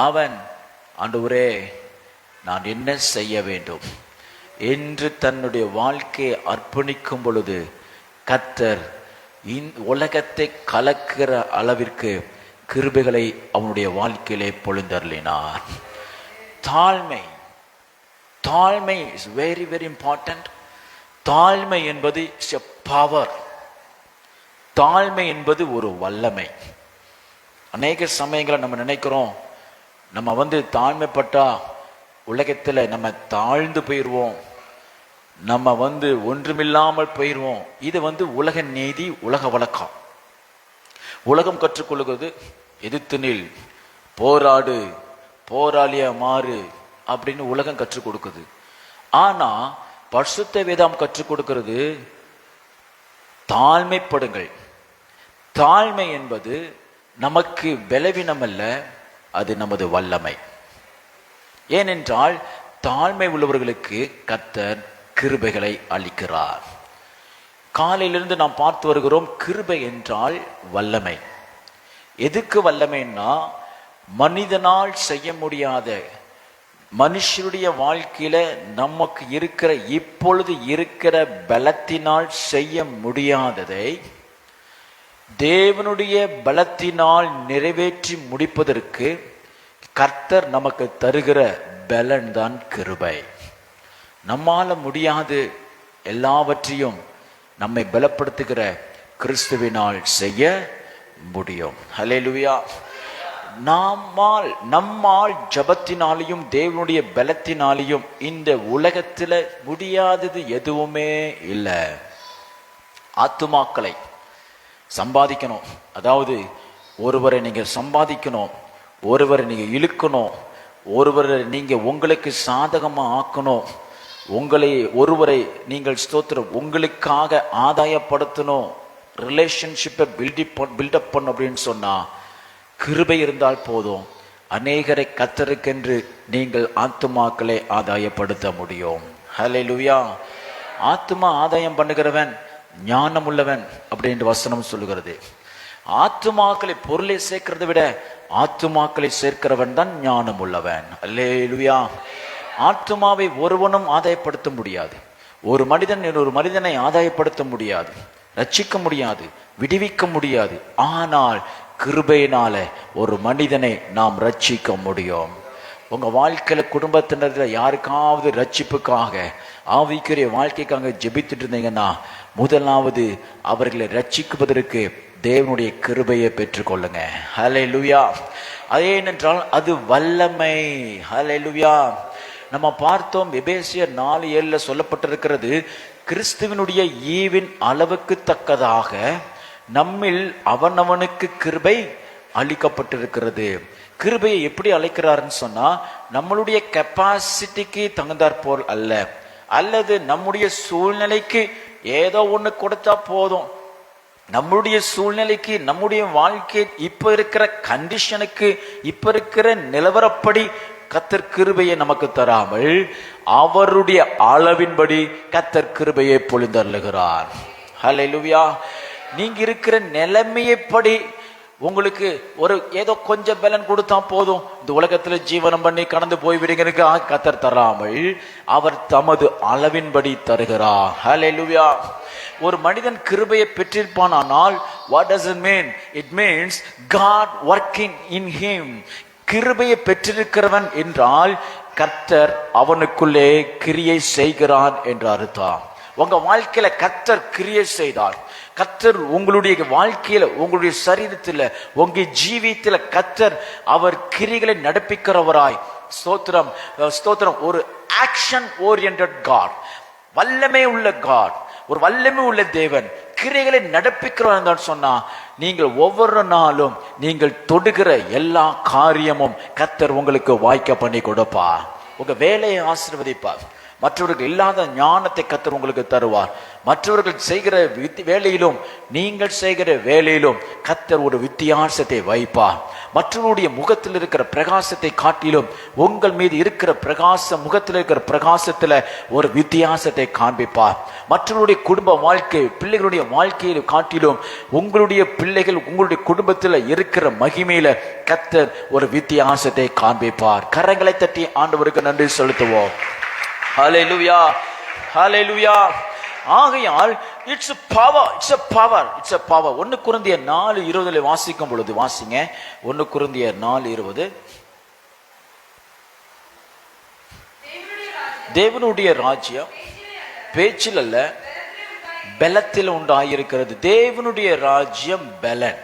அவன், ஆண்டவரே நான் என்ன செய்ய வேண்டும் என்று தன்னுடைய வாழ்க்கையை அர்ப்பணிக்கும் பொழுது கர்த்தர் உலகத்தை கலக்கிற அளவிற்கு கிருபைகளை அவனுடைய வாழ்க்கையிலே பொழிந்தருளினார். தாழ்மை இஸ் வெரி வெரி இம்பார்ட்டன்ட். தாழ்மை என்பது இஸ் எ பவர். தாழ்மை என்பது ஒரு வல்லமை. அநேக சமயங்களை நம்ம நினைக்கிறோம், நம்ம தாழ்மைப்பட்டா உலகத்துல நம்ம தாழ்ந்து போயிடுவோம், நம்ம ஒன்றுமில்லாமல் போயிடுவோம். இது உலக நீதி, உலக வழக்கம். உலகம் கற்றுக்கொள்கிறது எதிர்த்து நில், போராடு, போராளியா மாறு அப்படின்னு உலகம் கற்றுக் கொடுக்குது. ஆனா பரிசுத்த வேதம் கற்றுக் கொடுக்கிறது தாழ்மைப்படுங்கள். தாழ்மை என்பது நமக்கு பலவீனம் அல்ல, அது நமது வல்லமை. ஏனென்றால் தாழ்மை உள்ளவர்களுக்கு கர்த்தர் கிருபைகளை அளிக்கிறார். காலையிலிருந்து நாம் பார்த்து வருகிறோம், கிருபை என்றால் வல்லமை. எதுக்கு வல்லமைன்னா, மனிதனால் செய்ய முடியாத, மனுஷருடைய வாழ்க்கையில நமக்கு இருக்கிற இப்பொழுது இருக்கிற பலத்தினால் செய்ய முடியாததை தேவனுடைய பலத்தினால் நிறைவேற்றி முடிப்பதற்கு கர்த்தர் நமக்கு தருகிற பலன் தான் கிருபை. நம்மால முடியாது எல்லாவற்றையும் நம்மை பலப்படுத்துகிற கிறிஸ்துவினால் செய்ய முடியும். ஹல்லேலூயா. நம்மால் ஜபத்தினாலையும் தேவனுடைய பலத்தினாலையும் இந்த உலகத்துல முடியாதது எதுவுமே இல்லை. ஆத்துமாக்களை சம்பாதிக்கணும், அதாவது ஒருவரை நீங்க சம்பாதிக்கணும், ஒருவரை நீங்க இழுக்கணும், ஒருவரை நீங்க உங்களுக்கு சாதகமா ஆக்கணும், ஒருவரை நீங்கள் ஸ்தோத்திரம் உங்களுக்காக ஆதாயப்படுத்தணும், ரிலேஷன்ஷிப்பை பில்டப் பண்ணணும் அப்படின்னு சொன்னா கிருபை இருந்தால் போதும். அநேகரை கர்த்தருக்கென்று நீங்கள் ஆத்துமாக்களை ஆதாயப்படுத்த முடியும். ஹல்லேலூயா. ஆத்துமா ஆதாயம் பண்ணுகிறவன் ஞானம் உள்ளவன் அப்படின்ற வசனம் சொல்லுகிறது. ஆத்துமாக்களை பொருளை சேர்க்கிறதை விட ஆத்துமாக்களை சேர்க்கிறவன் தான் ஞானம் உள்ளவன். அல்லேலூயா. ஆத்துமாவை ஒருவனும் ஆதாயப்படுத்த முடியாது. ஒரு மனிதன் இன்னொரு மனிதனை ஆதாயப்படுத்த முடியாது, ரட்சிக்க முடியாது, விடுவிக்க முடியாது. ஆனால் கிருபையினால ஒரு மனிதனை நாம் ரட்சிக்க முடியும். உங்க வாழ்க்கையில குடும்பத்தினர்ல யாருக்காவது ரட்சிப்புக்காக, ஆவிக்குரிய வாழ்க்கைக்காக ஜெபித்துட்டு இருந்தீங்கன்னா, முதலாவது அவர்களை ரட்சிக்குவதற்கு தேவனுடைய கிருபையை பெற்றுக்கொள்ளுங்க. ஹல்லேலூயா. அதே ஏனென்றால் அது வல்லமை. ஹல்லேலூயா. நம்ம பார்த்தோம், எபேசியர் 4:7 சொல்லப்பட்டிருக்கிறது, கிறிஸ்துவனுடைய ஈவின் அளவுக்கு தக்கதாக நம்மில் அவனவனுக்கு கிருபை அளிக்கப்பட்டிருக்கிறது. கிருபையை எப்படி அழைக்கிறாருன்னு சொன்னா, நம்மளுடைய கெப்பாசிட்டிக்கு தகுந்தாற் போல் அல்ல, அல்லது நம்முடைய சூழ்நிலைக்கு ஏதோ ஒண்ணு கொடுத்தா போதும், நம்முடைய சூழ்நிலைக்கு, நம்முடைய வாழ்க்கை இப்ப இருக்கிற கண்டிஷனுக்கு, இப்ப இருக்கிற நிலவரப்படி கர்த்தர் கிருபையை நமக்கு தராமல் அவருடைய அளவின்படி கர்த்தர் கிருபையை பொழிந்தருளுகிறார். ஹல்லேலூயா. நீங்க இருக்கிற நிலைமையப்படி உங்களுக்கு ஏதோ கொஞ்சம் பலன் கொடுத்தா போதும், இந்த உலகத்துல ஜீவனம் பண்ணி கடந்து போய்விடுங்க கர்த்தர் தராமல் அவர் தமது அளவின்படி தருகிறார். ஹல்லேலூயா. ஒரு மனிதன் கிருபையை பெற்றிருப்பானால் what does it mean? It means God working in him. கிருபையை பெற்றிருக்கிறவன் என்றால் கர்த்தர் அவனுக்குள்ளே கிரியை செய்கிறான் என்று அர்த்தம். உங்க வாழ்க்கையில கர்த்தர் கிரியை செய்தால், கர்த்தர் உங்களுடைய வாழ்க்கையில, உங்களுடைய சரீரத்தில், உங்க ஜீவியத்தில் கர்த்தர் அவர் கிரிகளை நடப்பிக்கிறவராய், ஸ்தோத்திரம் ஸ்தோத்திரம், ஒரு ஆக்ஷன் ஓரியன்டட் காட். வல்லமை உள்ள காட், ஒரு வல்லமை உள்ள தேவன், கிரைகளை நடப்பிக்கிறவன் சொன்னா நீங்கள் ஒவ்வொரு நாளும் நீங்கள் தொடுகிற எல்லா காரியமும் கர்த்தர் உங்களுக்கு வாய்க்க பண்ணி கொடுப்பா. உங்க வேலையை ஆசீர்வதிப்பார். மற்றவர்கள் இல்லாத ஞானத்தை கர்த்தர் உங்களுக்கு தருவார். மற்றவர்கள் செய்கிற வேலையிலும் நீங்கள் செய்கிற வேலையிலும் கர்த்தர் ஒரு வித்தியாசத்தை வைப்பார். மற்றவருடைய முகத்தில் இருக்கிற பிரகாசத்தை காட்டிலும் உங்கள் மீது இருக்கிற பிரகாசம், முகத்தில் இருக்கிற பிரகாசத்துல ஒரு வித்தியாசத்தை காண்பிப்பார். மற்றவருடைய குடும்ப வாழ்க்கை, பிள்ளைகளுடைய வாழ்க்கையை காட்டிலும் உங்களுடைய பிள்ளைகள், உங்களுடைய குடும்பத்தில் இருக்கிற மகிமையில கர்த்தர் ஒரு வித்தியாசத்தை காண்பிப்பார். கரங்களை தட்டி ஆண்டவருக்கு நன்றி செலுத்துவோம். ஹல்லேலூயா, ஹல்லேலூயா. ஆகையால் it's power, it's a power, it's a power. 1 கொரிந்தியர் 4:20 வாசிக்கும் பொழுது, வாசிங்க 1 கொரிந்தியர் 4:20. தேவனுடைய ராஜ்யம் பேச்சில் அல்ல பலத்தில் உண்டாயிருக்கிறது. தேவனுடைய ராஜ்யம் பலன்.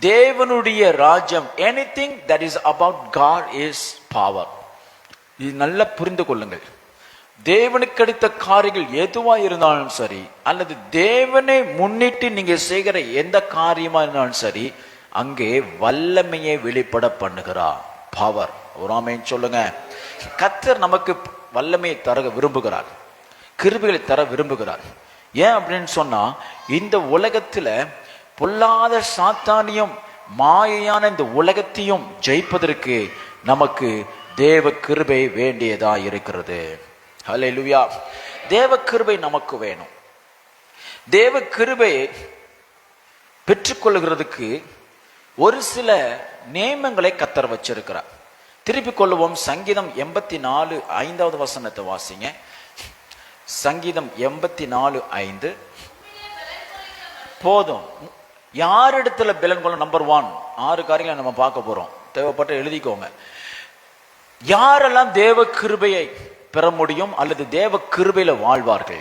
தேவனுடைய ராஜ்யம், anything that is about God is power. இது நல்லா புரிந்து கொள்ளுங்கள். தேவனுக்கு அடுத்த காரியங்கள் எதுவா இருந்தாலும் சரி, அல்லது தேவனை முன்னிட்டு நீங்க செய்கிற எந்த காரியமா இருந்தாலும் சரி, அங்கே வல்லமையை வெளிப்பட பண்ணுகிறார். பவர். ஒரு ஆமென் சொல்லுங்க. கர்த்தர் நமக்கு வல்லமையை தர விரும்புகிறார், கிருபைகளை தர விரும்புகிறார். ஏன் அப்படின்னு சொன்னா, இந்த உலகத்துல பொல்லாத சாத்தானியும் மாயையான இந்த உலகத்தையும் ஜெயிப்பதற்கு நமக்கு தேவ கிருபை வேண்டியதா இருக்கிறது. ஹல்லேலூயா. தேவ கிருபை நமக்கு வேணும். தேவ கிருபையை பெற்றுக்கொள்கிறதுக்கு ஒரு சில நியமங்களை கர்த்தர் வச்சிருக்கிறார். திருப்பிக் கொள்ளுவோம். சங்கீதம் 84:5 வாசிங்க. சங்கீதம் 84:5. போதும். யாரிடத்துல பலன் கொள்ள? நம்பர் 1 6 காரியங்களை நம்ம பார்க்க போறோம். தேவைப்பட்ட எழுதிக்கோங்க. யாரெல்லாம் தேவ கிருபையை பெற முடியும் அல்லது தேவ கிருபையில வாழ்வார்கள்?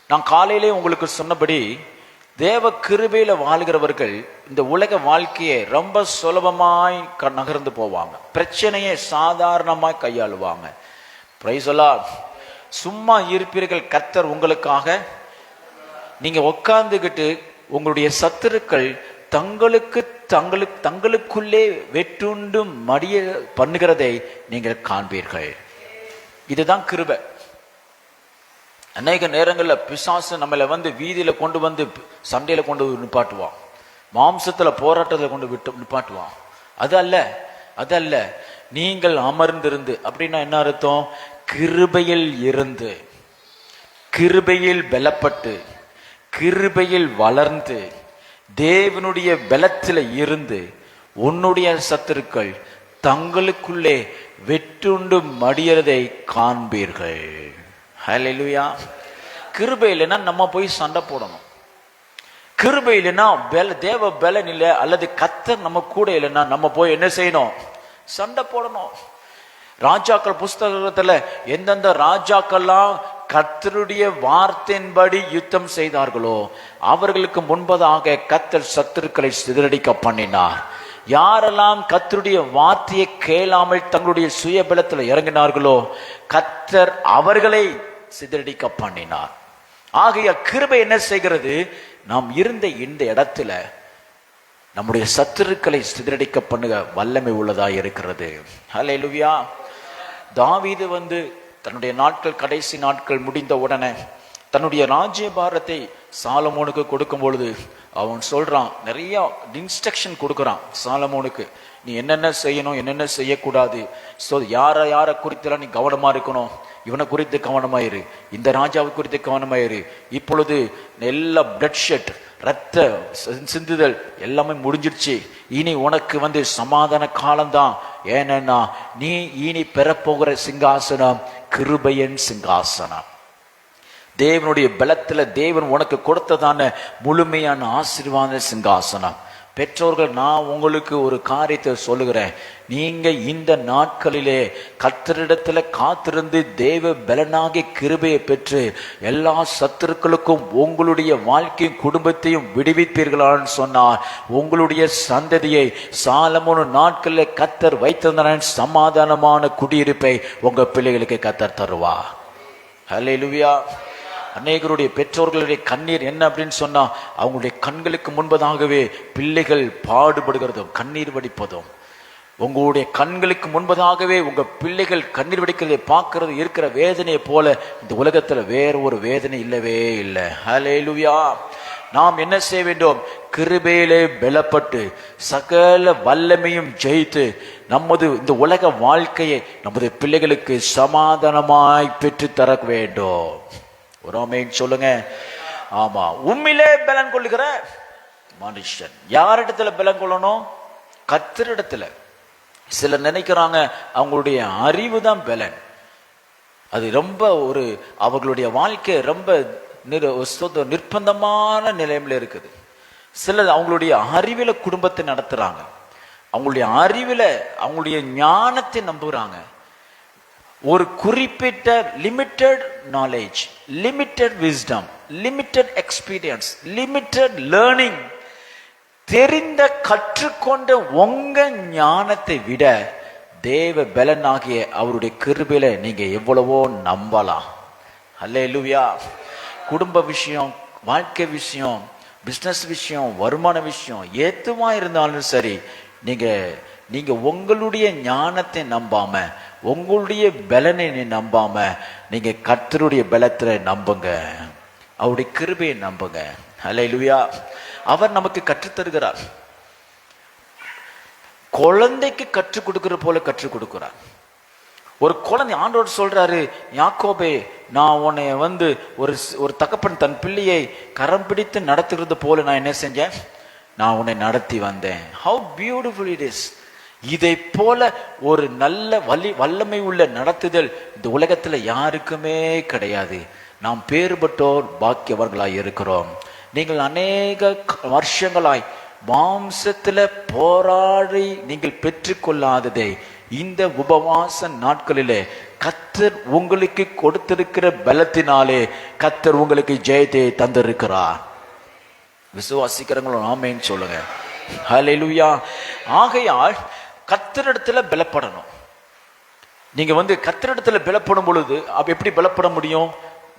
நான் காலையிலே உங்களுக்கு சொன்னபடி, தேவ கிருபையில வாழ்கிறவர்கள் இந்த உலக வாழ்க்கையை ரொம்ப சுலபமாய் நகர்ந்து போவாங்க. பிரச்சனையை சாதாரணமாய் கையாளுவாங்க. Praise the Lord. சும்மா இருப்பீர்கள், கர்த்தர் உங்களுக்காக. நீங்க உட்கார்ந்துகிட்டு உங்களுடைய சத்துருக்கள் தங்களுக்குள்ளே வெட்டுண்டு மடிய பண்ணுகிறதை நீங்கள் காண்பீர்கள். இதுதான் கிருபை. அநேக நேரங்களில் பிசாசு நம்மளை வீதியில கொண்டு வந்து சண்டையில கொண்டு நிப்பாட்டுவான், மாம்சத்துல போராட்டத்தில் கொண்டு விட்டு நிப்பாட்டுவான். அதல்ல. நீங்கள் அமர்ந்திருந்து, அப்படின்னா என்ன அர்த்தம்? கிருபையில் இருந்து, கிருபையில் பலப்பட்டு, கிருபையில் வளர்ந்து, தேவனுடைய பலத்தில் இருந்து உன்னுடைய சத்துருக்கள் தங்களுக்குள்ளே வெட்டுண்டு மடியறதை காண்பீர்கள். ஹல்லேலூயா. கிருபை இல்லைன்னா நம்ம போய் சண்டை போடணும். கிருபை இல்லைன்னா தேவ பலன் இல்லை, அல்லது கர்த்தர் நம்ம கூட இல்லைன்னா நம்ம போய் என்ன செய்யணும்? சண்டை போடணும். ராஜாக்கள் புஸ்தகத்துல எந்தெந்த ராஜாக்கள்லாம் கர்த்தருடைய வார்த்தையின்படி யுத்தம் செய்தார்களோ அவர்களுக்கு முன்பதாக கர்த்தர் சத்துருக்களை சிதறடிக்க பண்ணினார். யாரெல்லாம் கர்த்தருடைய வார்த்தையை கேளாமல் தங்களுடைய சுயபலத்தில் இறங்கினார்களோ கர்த்தர் அவர்களை சிதறடிக்க பண்ணினார். ஆகைய கிருபை என்ன செய்கிறது? நாம் இருந்த இந்த இடத்துல நம்முடைய சத்துருக்களை சிதறடிக்க பண்ணுக வல்லமை உள்ளதா இருக்கிறது. ஹல்லேலூயா. தாவீது தன்னுடைய நாட்கள், கடைசி நாட்கள் முடிந்த உடனே தன்னுடைய ராஜ்யபாரத்தை சாலமோனுக்கு கொடுக்கும் பொழுது அவன் சொல்றான், நிறைய இன்ஸ்ட்ரக்ஷன் கொடுக்குறான் சாலமோனுக்கு. நீ என்னென்ன செய்யணும், என்னென்ன செய்யக்கூடாது, யாரை குறித்தெல்லாம் நீ கவனமா இருக்கணும், இவனை குறித்து கவனமாயிரு, இந்த ராஜாவை குறித்து கவனமாயிரு. இப்பொழுது எல்லா பிளட் ஷெட், ரத்த சிந்துதல் எல்லாமே முடிஞ்சிருச்சு. இனி உனக்கு சமாதான காலம்தான். ஏன்னா நீ இனி பெறப்போகிற சிங்காசனம் கிருபையின் சிங்காசனம். தேவனுடைய பலத்துல தேவன் உனக்கு கொடுத்ததான முழுமையான ஆசீர்வாத சிங்காசனம். பெற்றோர்கள், நான் உங்களுக்கு ஒரு காரியத்தை சொல்லுகிறேன். நீங்க இந்த நாட்களிலே கர்த்தரிடத்துல காத்திருந்து தேவ பலனாகிய கிருபையை பெற்று எல்லா சத்துருக்களுக்கும் உங்களுடைய வாழ்க்கையும் குடும்பத்தையும் விடுவிப்பீர்களான்னு சொன்னார். உங்களுடைய சந்ததியை சாலமோன் நாட்களில் கர்த்தர் வைத்திருந்த சமாதானமான குடியிருப்பை உங்க பிள்ளைகளுக்கு கர்த்தர் தருவா. ஹல்லேலூயா. அநேகருடைய பெற்றோர்களுடைய கண்ணீர் என்ன அப்படின்னு சொன்னா, அவங்களுடைய கண்களுக்கு முன்பதாகவே பிள்ளைகள் பாடுபடுகிறதும் கண்ணீர் வடிப்பதும், உங்களுடைய கண்களுக்கு முன்பதாகவே உங்க பிள்ளைகள் கண்ணீர் வடிக்கிறதை பார்க்கறது இருக்கிற வேதனையை போல இந்த உலகத்துல வேற ஒரு வேதனை இல்லவே இல்லை. ஹல்லேலூயா. நாம் என்ன செய்ய வேண்டும்? கிருபையிலே பலப்பட்டு சகல வல்லமையும் ஜெயித்து நமது இந்த உலக வாழ்க்கையை நமது பிள்ளைகளுக்கு சமாதானமாய் பெற்று தர வேண்டும். ஒரு ஆமென் சொல்லுங்க. ஆமா, உம்மிலே பலன் கொள்ளுகிற மனுஷன். யாரிடத்துல பலன் கொள்ளணும்? கர்த்தரிடத்துல. சிலர் நினைக்கிறாங்க அவங்களுடைய அறிவு தான் பலன். அது ரொம்ப ஒரு அவர்களுடைய வாழ்க்கை ரொம்ப நிர்பந்தமான நிலைமையில இருக்குது. சிலர் அவங்களுடைய அறிவில குடும்பத்தை நடத்துறாங்க, அவங்களுடைய அறிவில அவங்களுடைய ஞானத்தை நம்புறாங்க. ஒரு குறிப்பிட்ட limited knowledge, limited wisdom, limited experience, limited learning, தெரிந்த கற்றுக்கொண்ட உங்க ஞானத்தை விட தேவ பலனாகிய அவருடைய கிருபையில நீங்க எவ்வளவோ நம்பலாம். ஹல்லேலூயா. குடும்ப விஷயம், வாழ்க்கை விஷயம், பிசினஸ் விஷயம், வருமான விஷயம் எதுவா இருந்தாலும் சரி, நீங்க உங்களுடைய ஞானத்தை நம்பாம, உங்களுடைய பலனை நம்பாம, நீங்க கர்த்தருடைய பலத்தை நம்புங்க, அவருடைய கிருபையை நம்புங்க. ஹல்லேலூயா. அவர் நமக்கு கற்றுத்தருகிறார். குழந்தைக்கு கற்றுக் கொடுக்கிற போல கற்றுக் கொடுக்கிறார். ஒரு குழந்தை, ஆண்டவர் சொல்றாரு, யாக்கோபே, நான் உன்னை ஒரு தகப்பன் தன் பிள்ளையை கரம் பிடித்து நடத்துகிறது போல நான் என்ன செஞ்சேன்? நான் உன்னை நடத்தி வந்தேன். How beautiful it is. இதை போல ஒரு நல்ல வல்லமை உள்ள நடத்துதல் இந்த உலகத்துல யாருக்குமே கிடையாது. நாம் பேறுபட்டோர் பாக்கியவர்களாய் இருக்கிறோம். நீங்கள் அநேக வருஷங்களாய் மாம்சத்துல போராடி நீங்கள் பெற்றுக்கொள்ளாததை இந்த உபவாச நாட்களிலே கர்த்தர் உங்களுக்கு கொடுத்திருக்கிற பலத்தினாலே கர்த்தர் உங்களுக்கு ஜெயத்தை தந்திருக்கிறார். விசுவாசிக்கிறவங்களும் ஆமென் சொல்லுங்க. ஹல்லேலூயா. ஆகையால் கர்த்தரிடத்துல பலப்படணும். நீங்க கர்த்தரிடத்துல பலப்படும் பொழுது அப்ப எப்படி பலப்பட முடியும்?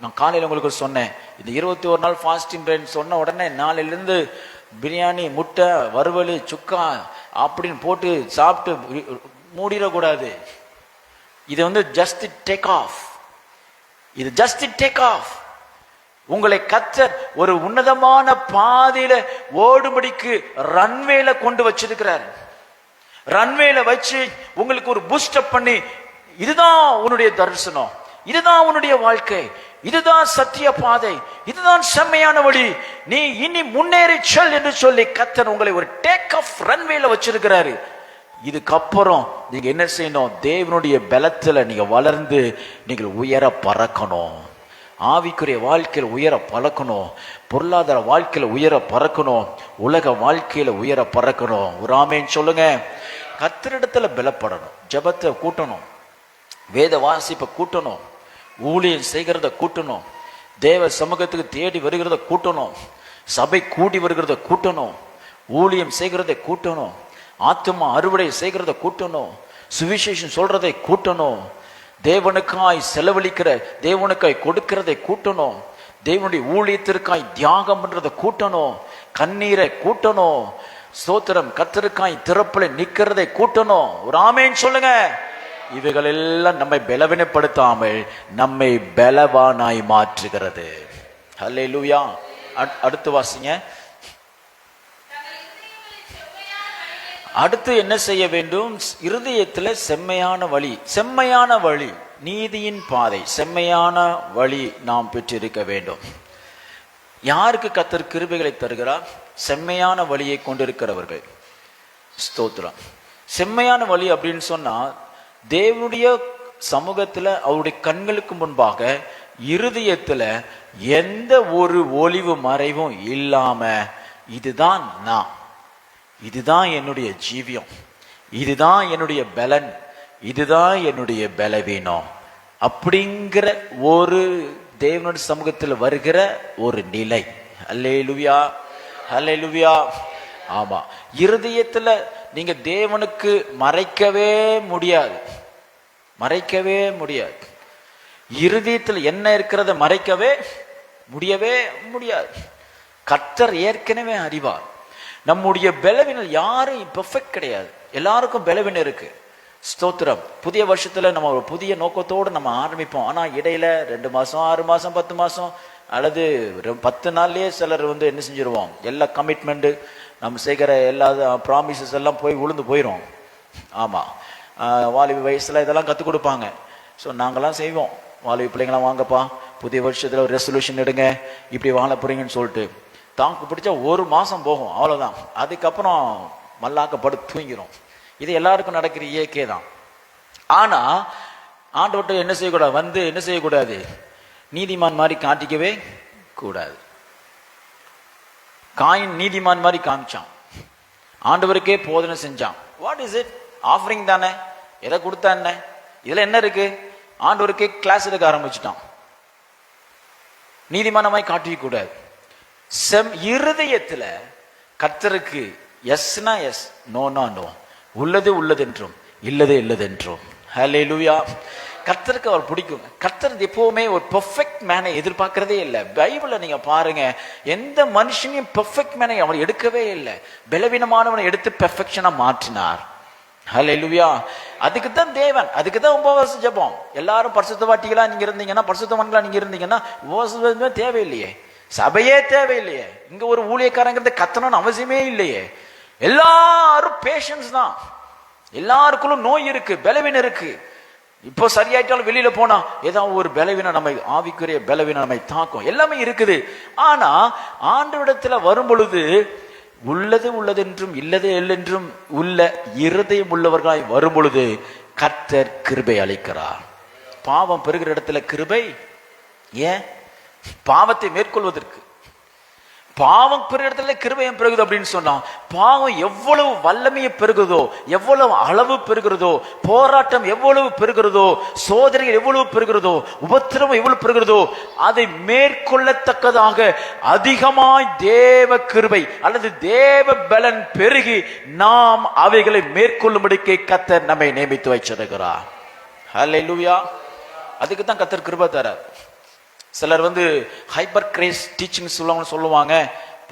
நான் காலையில் உங்களுக்கு சொன்னேன், இந்த 21 நாள் ஃபாஸ்டிங் சொன்ன உடனே நாளையிலிருந்து பிரியாணி, முட்டை, வறுவல், சுக்கா அப்படின்னு போட்டு சாப்பிட்டு மூடிடக்கூடாது. இது ஜஸ்ட் டேக் ஆஃப். இது ஜஸ்ட் டேக் ஆஃப். உங்களை கர்த்தர் ஒரு உன்னதமான பாதையில ஓடும்படிக்கு ரன்வேல கொண்டு வச்சிருக்கிறார். ரன்வேல வச்சு உங்களுக்கு ஒரு பூஸ்டப் பண்ணி, இதுதான் உன்னுடைய தரிசனம், இதுதான் உன்னுடைய வாழ்க்கை, இதுதான் சத்திய பாதை, இதுதான் செம்மையான வழி, நீ இனி முன்னேறி செல் என்று சொல்லி கர்த்தர் உங்களை ஒரு டேக் ஆஃப் ரன்வேல வச்சிருக்கிறாரு. இதுக்கப்புறம் நீங்க என்ன செய்யணும்? தேவனுடைய பலத்துல நீங்க வளர்ந்து நீங்கள் உயர பறக்கணும். ஆவிக்குரிய வாழ்க்கையில் உயர பறக்கணும், பொருளாதார வாழ்க்கையில உயர பறக்கணும், உலக வாழ்க்கையில உயர பறக்கணும். ஒரு ஆமென் சொல்லுங்க. கர்த்தரிடத்துல பலப்படணும், ஜெபத்தை கூட்டணும், வேத வாசிப்பை கூட்டணும், ஊழியம் செய்கிறத கூட்டணும், தேவ சமூகத்துக்கு தேடி வருகிறத கூட்டணும், சபை கூடி வருகிறத கூட்டணும், ஊழியம் செய்கிறதை கூட்டணும், ஆத்துமா அறுவடை செய்கிறத கூட்டணும், சுவிசேஷம் சொல்றதை கூட்டணும், தேவனுக்காய் செலவழிக்கிற, தேவனுக்காய் கொடுக்கிறதை கூட்டணும், தேவனுடைய ஊழியத்திற்காய் தியாகம் பண்றதை கூட்டணும், கண்ணீரை கூட்டணும், ஸ்தோத்திரம் கர்த்தருக்காய் திறப்புல நிக்கிறதை கூட்டணும். ஒரு ஆமென் சொல்லுங்க. இவைகள் எல்லாம் நம்மை பலவீனப்படுத்தாமல் நம்மை பலவானாய் மாற்றுகிறது. ஹல்லேலூயா. அடுத்து வாசிங்க. அடுத்து என்ன செய்ய வேண்டும்? இருதயத்துல செம்மையான வழி, செம்மையான வழி, நீதியின் பாதை, செம்மையான வழி நாம் பெற்றிருக்க வேண்டும். யாருக்கு கர்த்தர் கிருபைகளை தருகிறார்? செம்மையான வழியை கொண்டிருக்கிறவர்கள். ஸ்தோத்திரம். செம்மையான வழி அப்படின்னு சொன்னா, தேவனுடைய சமூகத்துல அவருடைய கண்களுக்கு முன்பாக இருதயத்துல எந்த ஒரு ஒளிவு மறைவும் இல்லாம, இதுதான் நான், இதுதான் என்னுடைய ஜீவியம், இதுதான் என்னுடைய பலன், இதுதான் என்னுடைய பலவீனம் அப்படிங்கிற ஒரு தேவனுடைய சமூகத்தில் வருகிற ஒரு நிலை. அல்லேலூயா, அல்லேலூயா. ஆமா, இருதயத்துல நீங்க தேவனுக்கு மறைக்கவே முடியாது, மறைக்கவே முடியாது. இருதயத்தில் என்ன இருக்கிறத மறைக்கவே முடியவே முடியாது. கர்த்தர் ஏற்கனவே அறிவார். நம்முடைய பலவீனம், யாரும் பெர்ஃபெக்ட் கிடையாது, எல்லாருக்கும் பலவீனம் இருக்கு. ஸ்தோத்திரம். புதிய வருஷத்துல நம்ம ஒரு புதிய நோக்கத்தோடு நம்ம ஆரம்பிப்போம். ஆனா இடையில 2 மாசம் 6 மாசம் 10 மாசம் அல்லது 10 நாள்லயே சிலர் என்ன செஞ்சிருவோம், எல்லா கமிட்மெண்ட் நம்ம செய்கிற எல்லா ப்ராமிசஸ் எல்லாம் போய் விழுந்து போயிடும். ஆமா, வாலிப வயசுல இதெல்லாம் கற்றுக் கொடுப்பாங்க. ஸோ நாங்களாம் செய்வோம். வாலிப பிள்ளைங்களாம் வாங்கப்பா, புதிய வருஷத்துல ஒரு ரெசல்யூஷன் எடுங்க, இப்படி வாழ போறீங்கன்னு சொல்லிட்டு தாக்கு பிடிச்சா 1 மாசம் போகும், அவ்வளவுதான். அதுக்கப்புறம் மல்லாக்கப்படுத்து தூங்கிடும். இது எல்லாருக்கும் நடக்கிற இயற்கை தான். ஆனா ஆண்டவர்கிட்ட என்ன செய்யக்கூடாது, என்ன செய்யக்கூடாது, நீதிமான் மாதிரி காட்டிக்கவே கூடாது. காயின் நீதிமான் மாதிரி காமிச்சான், ஆண்டவருக்கே போதனை செஞ்சான். வாட் இஸ் இட், ஆஃபரிங் தானே, எதை கொடுத்தா என்ன, இதுல என்ன இருக்கு, ஆண்டவருக்கே கிளாஸ் எடுக்க ஆரம்பிச்சுட்டான். நீதிமானமாய் காட்டிக்க கூடாது. இருதயத்துல கர்த்தருக்கு எஸ்னா எஸ், நோனா நோ, உள்ளது உள்ளதென்றும் இல்லது இல்லதென்றும். ஹல்லேலூயா. கர்த்தருக்கு அவர் பிடிக்கும். கர்த்தர் எப்பவுமே ஒரு பெர்ஃபெக்ட் மேனை எதிர்பார்க்கறதே இல்லை. பைபிளை நீங்க பாருங்க, எந்த மனுஷனையும் பெர்ஃபெக்ட் மேனை அவர் எடுக்கவே இல்லை. பலவீனமானவனை எடுத்து பெர்ஃபெக்ஷனா மாற்றினார். ஹல்லேலூயா. அதுக்கு தான் தேவன், அதுக்கு தான் உபவாச ஜெபம். எல்லாரும் பரிசுத்தவாட்டிகளா நீங்க இருந்தீங்கன்னா, பரிசுத்தவான்களா நீங்க இருந்தீங்கன்னா உபவாசமே தேவையில்லையே, சபையே தேவையில்லையே, இங்க ஒரு ஊழியக்காரங்கிறத கத்தணும்னு அவசியமே இல்லையே. எல்லாரும் பேஷன்ஸ் தான். எல்லாருக்குள்ளும் நோய் இருக்கு, பலவீனம் இருக்கு. இப்போ சரியாயிட்டாலும் வெளியில போனா ஏதாவது ஒரு பலவீனம் நம்மை, ஆவிக்குரிய பலவீனம் நம்மை தாக்கும். எல்லாமே இருக்குது. ஆனா ஆண்டவரிடத்துல வரும் பொழுது உள்ளது உள்ளதென்றும் இல்லது இல்லென்றும் உள்ள இருதயம் உள்ளவர்களாய் வரும் பொழுது கர்த்தர் கிருபை அளிக்கிறார். பாவம் பெருகிற இடத்துல கிருபை ஏன், பாவத்தை மேற்கொள்வதற்கு. பாவம் பெருகிற இடத்துல கிருபையும் பெருகுது அப்படின்னு சொன்னா, பாவம் எவ்வளவு வல்லமையை பெருகுதோ, எவ்வளவு அளவு பெருகிறதோ, போராட்டம் எவ்வளவு பெருகிறதோ, சோதனைகள் எவ்வளவு பெருகிறதோ, உபத்திரவம் எவ்வளவு பெருகிறதோ, அதை மேற்கொள்ளத்தக்கதாக அதிகமாய் தேவ கிருபை அல்லது தேவ பலன் பெருகி நாம் அவைகளை மேற்கொள்ளும்படிக்கு கர்த்தர் நம்மை நியமித்து வைச்சிருக்கிறார். ஹல்லேலூயா. அதுக்கு தான் கர்த்தர் கிருபை தரார். சிலர் ஹைப்பர் கிரேஸ் டீச்சிங் சொல்லுவாங்க,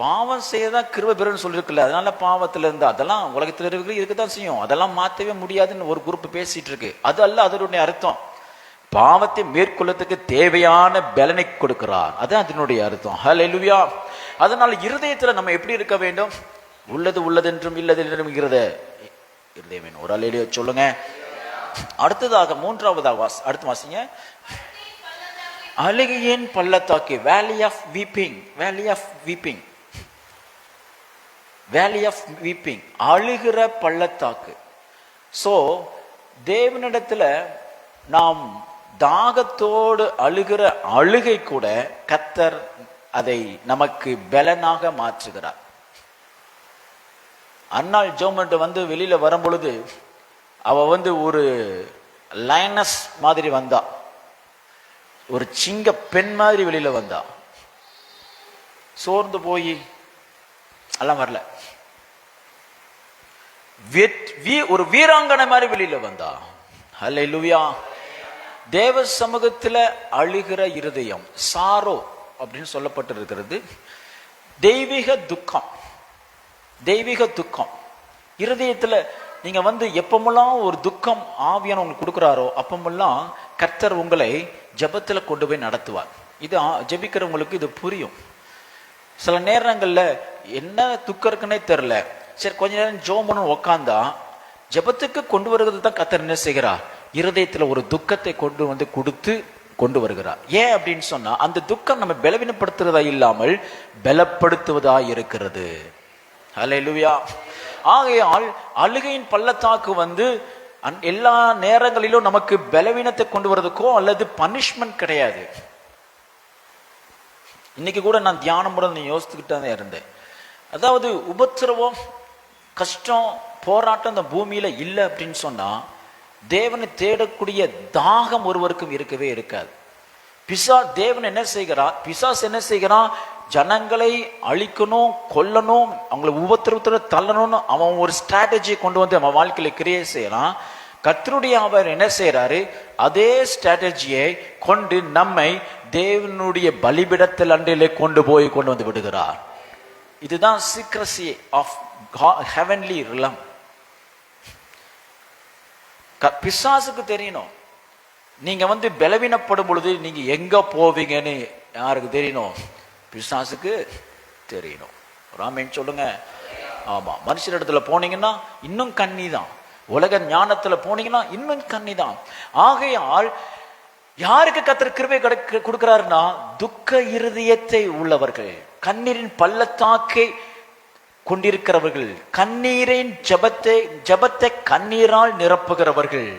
பாவம் செய்யதான் கிருபை பெறுன்னு சொல்லியிருக்குல்ல, அதனால பாவத்துல இருந்து அதெல்லாம் உலகத்தில் இருக்குதான் செய்யும், அதெல்லாம் மாற்றவே முடியாதுன்னு ஒரு குரூப் பேசிட்டு இருக்கு. அது அல்ல அதனுடைய அர்த்தம். பாவத்தை மேற்கொள்ளத்துக்கு தேவையான பலனை கொடுக்கிறார், அதான் அதனுடைய அர்த்தம். ஹல்லேலூயா. அதனால இருதயத்துல நம்ம எப்படி இருக்க வேண்டும், உள்ளது உள்ளதென்றும் இல்லது இல்லதுங்கிறத இருதயம் ஒரு அல்லேலூயா சொல்லுங்க. அடுத்ததாக 3வது அடுத்து வாசிங்க. அழுகையின் பள்ளத்தாக்கு, valley of weeping, valley of weeping, valley of weeping, அழுகிற பள்ளத்தாக்கு. சோ தேவனிடத்துல நாம் தாகத்தோடு அழுகிற அழுகை கூட கர்த்தர் அதை நமக்கு பலனாக மாற்றுகிறார். அன்னாள் ஜோமன்ட் வெளியில வரும் பொழுது அவ ஒரு லைனஸ் மாதிரி வந்தா, ஒரு சிங்க பெண் மாதிரி வெளியில வந்தா. சோர்ந்து போய் எல்லாம் வரல, ஒரு வீராங்கனை மாதிரி வெளியில வந்தா. ஹல்லேலூயா. தேவ சமூகத்துல அழுகிற இருதயம், சாரோ அப்படின்னு சொல்லப்பட்டிருக்கிறது. தெய்வீக துக்கம், தெய்வீக துக்கம். இருதயத்துல நீங்க எப்பமெல்லாம் ஒரு துக்கம் ஆவியான உங்களுக்கு கொடுக்குறாரோ அப்பமெல்லாம் கர்த்தர் உங்களை ஜெபத்துல கொண்டு போய் நடத்துவார். இது ஜெபிக்கிறவங்களுக்கு இது புரியும். சில நேரங்கள்ல என்ன துக்கம் இருக்குன்னே தெரியல, சரி கொஞ்ச நேரம் ஜோமனு உக்காந்தா ஜெபத்துக்கு கொண்டு வருகிறது தான் கர்த்தர் என்ன செய்கிறார், இருதயத்துல ஒரு துக்கத்தை கொண்டு வருகிறார். ஏன் அப்படின்னு சொன்னா, அந்த துக்கம் நம்ம பலவீனப்படுத்துறதா இல்லாமல் பலப்படுத்துவதா இருக்கிறது. ஹல்லேலூயா. ஆகையால் அழுகையின் பள்ளத்தாக்கு எல்லா நேரங்களிலும் நமக்கு பலவீனத்தை கொண்டு வரதுக்கோ அல்லது பனிஷ்மெண்ட் கிடையாது. இன்னைக்கு கூட நான் தியானம் கூட யோசித்துக்கிட்டு தான் இருந்தேன். அதாவது உபத்திரவம், கஷ்டம், போராட்டம் இந்த பூமியில இல்லை அப்படின்னு சொன்னா தேவனை தேடக்கூடிய தாகம் ஒருவருக்கும் இருக்கவே இருக்காது. தேவன் என்ன செய்கிறார், பிசாசு என்ன செய்கிறான், ஜனங்களை அழிக்கணும், கொல்லணும், அவங்களை உபத்திரவத்துல தள்ளணும்னு அவன் ஒரு ஸ்ட்ராட்டஜியை கொண்டு அவன் வாழ்க்கையில கிரியேட் செய்யறான். கர்த்தருடைய அவர் என்ன செய்யறாரு? அதே ஸ்ட்ராட்டஜியை கொண்டு நம்மை தேவனுடைய பலிபிடத்தில் அன்றிலே கொண்டு வந்து விடுகிறார். இதுதான் சீக்ரசி ஆஃப் ஹெவன்லி ரிலம். பிசாசுக்கு தெரியணும், நீங்க பலவீனப்படும் பொழுது நீங்க எங்க போவீங்கன்னு யாருக்கு தெரியணும்? பிசாசுக்கு தெரியணும். ராமேன் சொல்லுங்க. ஆமா, மனுஷனிடத்துல போனீங்கன்னா இன்னும் கண்ணி தான், உலக ஞானத்துல போனீங்கன்னா இன்னும் கண்ணி தான். ஆகையால் யாருக்கு கர்த்தர் கிருபை கொடுக்கிறாருன்னா, துக்க இருதயத்தை உள்ளவர்கள், கண்ணீரின் பள்ளத்தாக்கை கொண்டிருக்கிறவர்கள், கண்ணீரின் ஜபத்தை கண்ணீரால் நிரப்புகிறவர்கள்,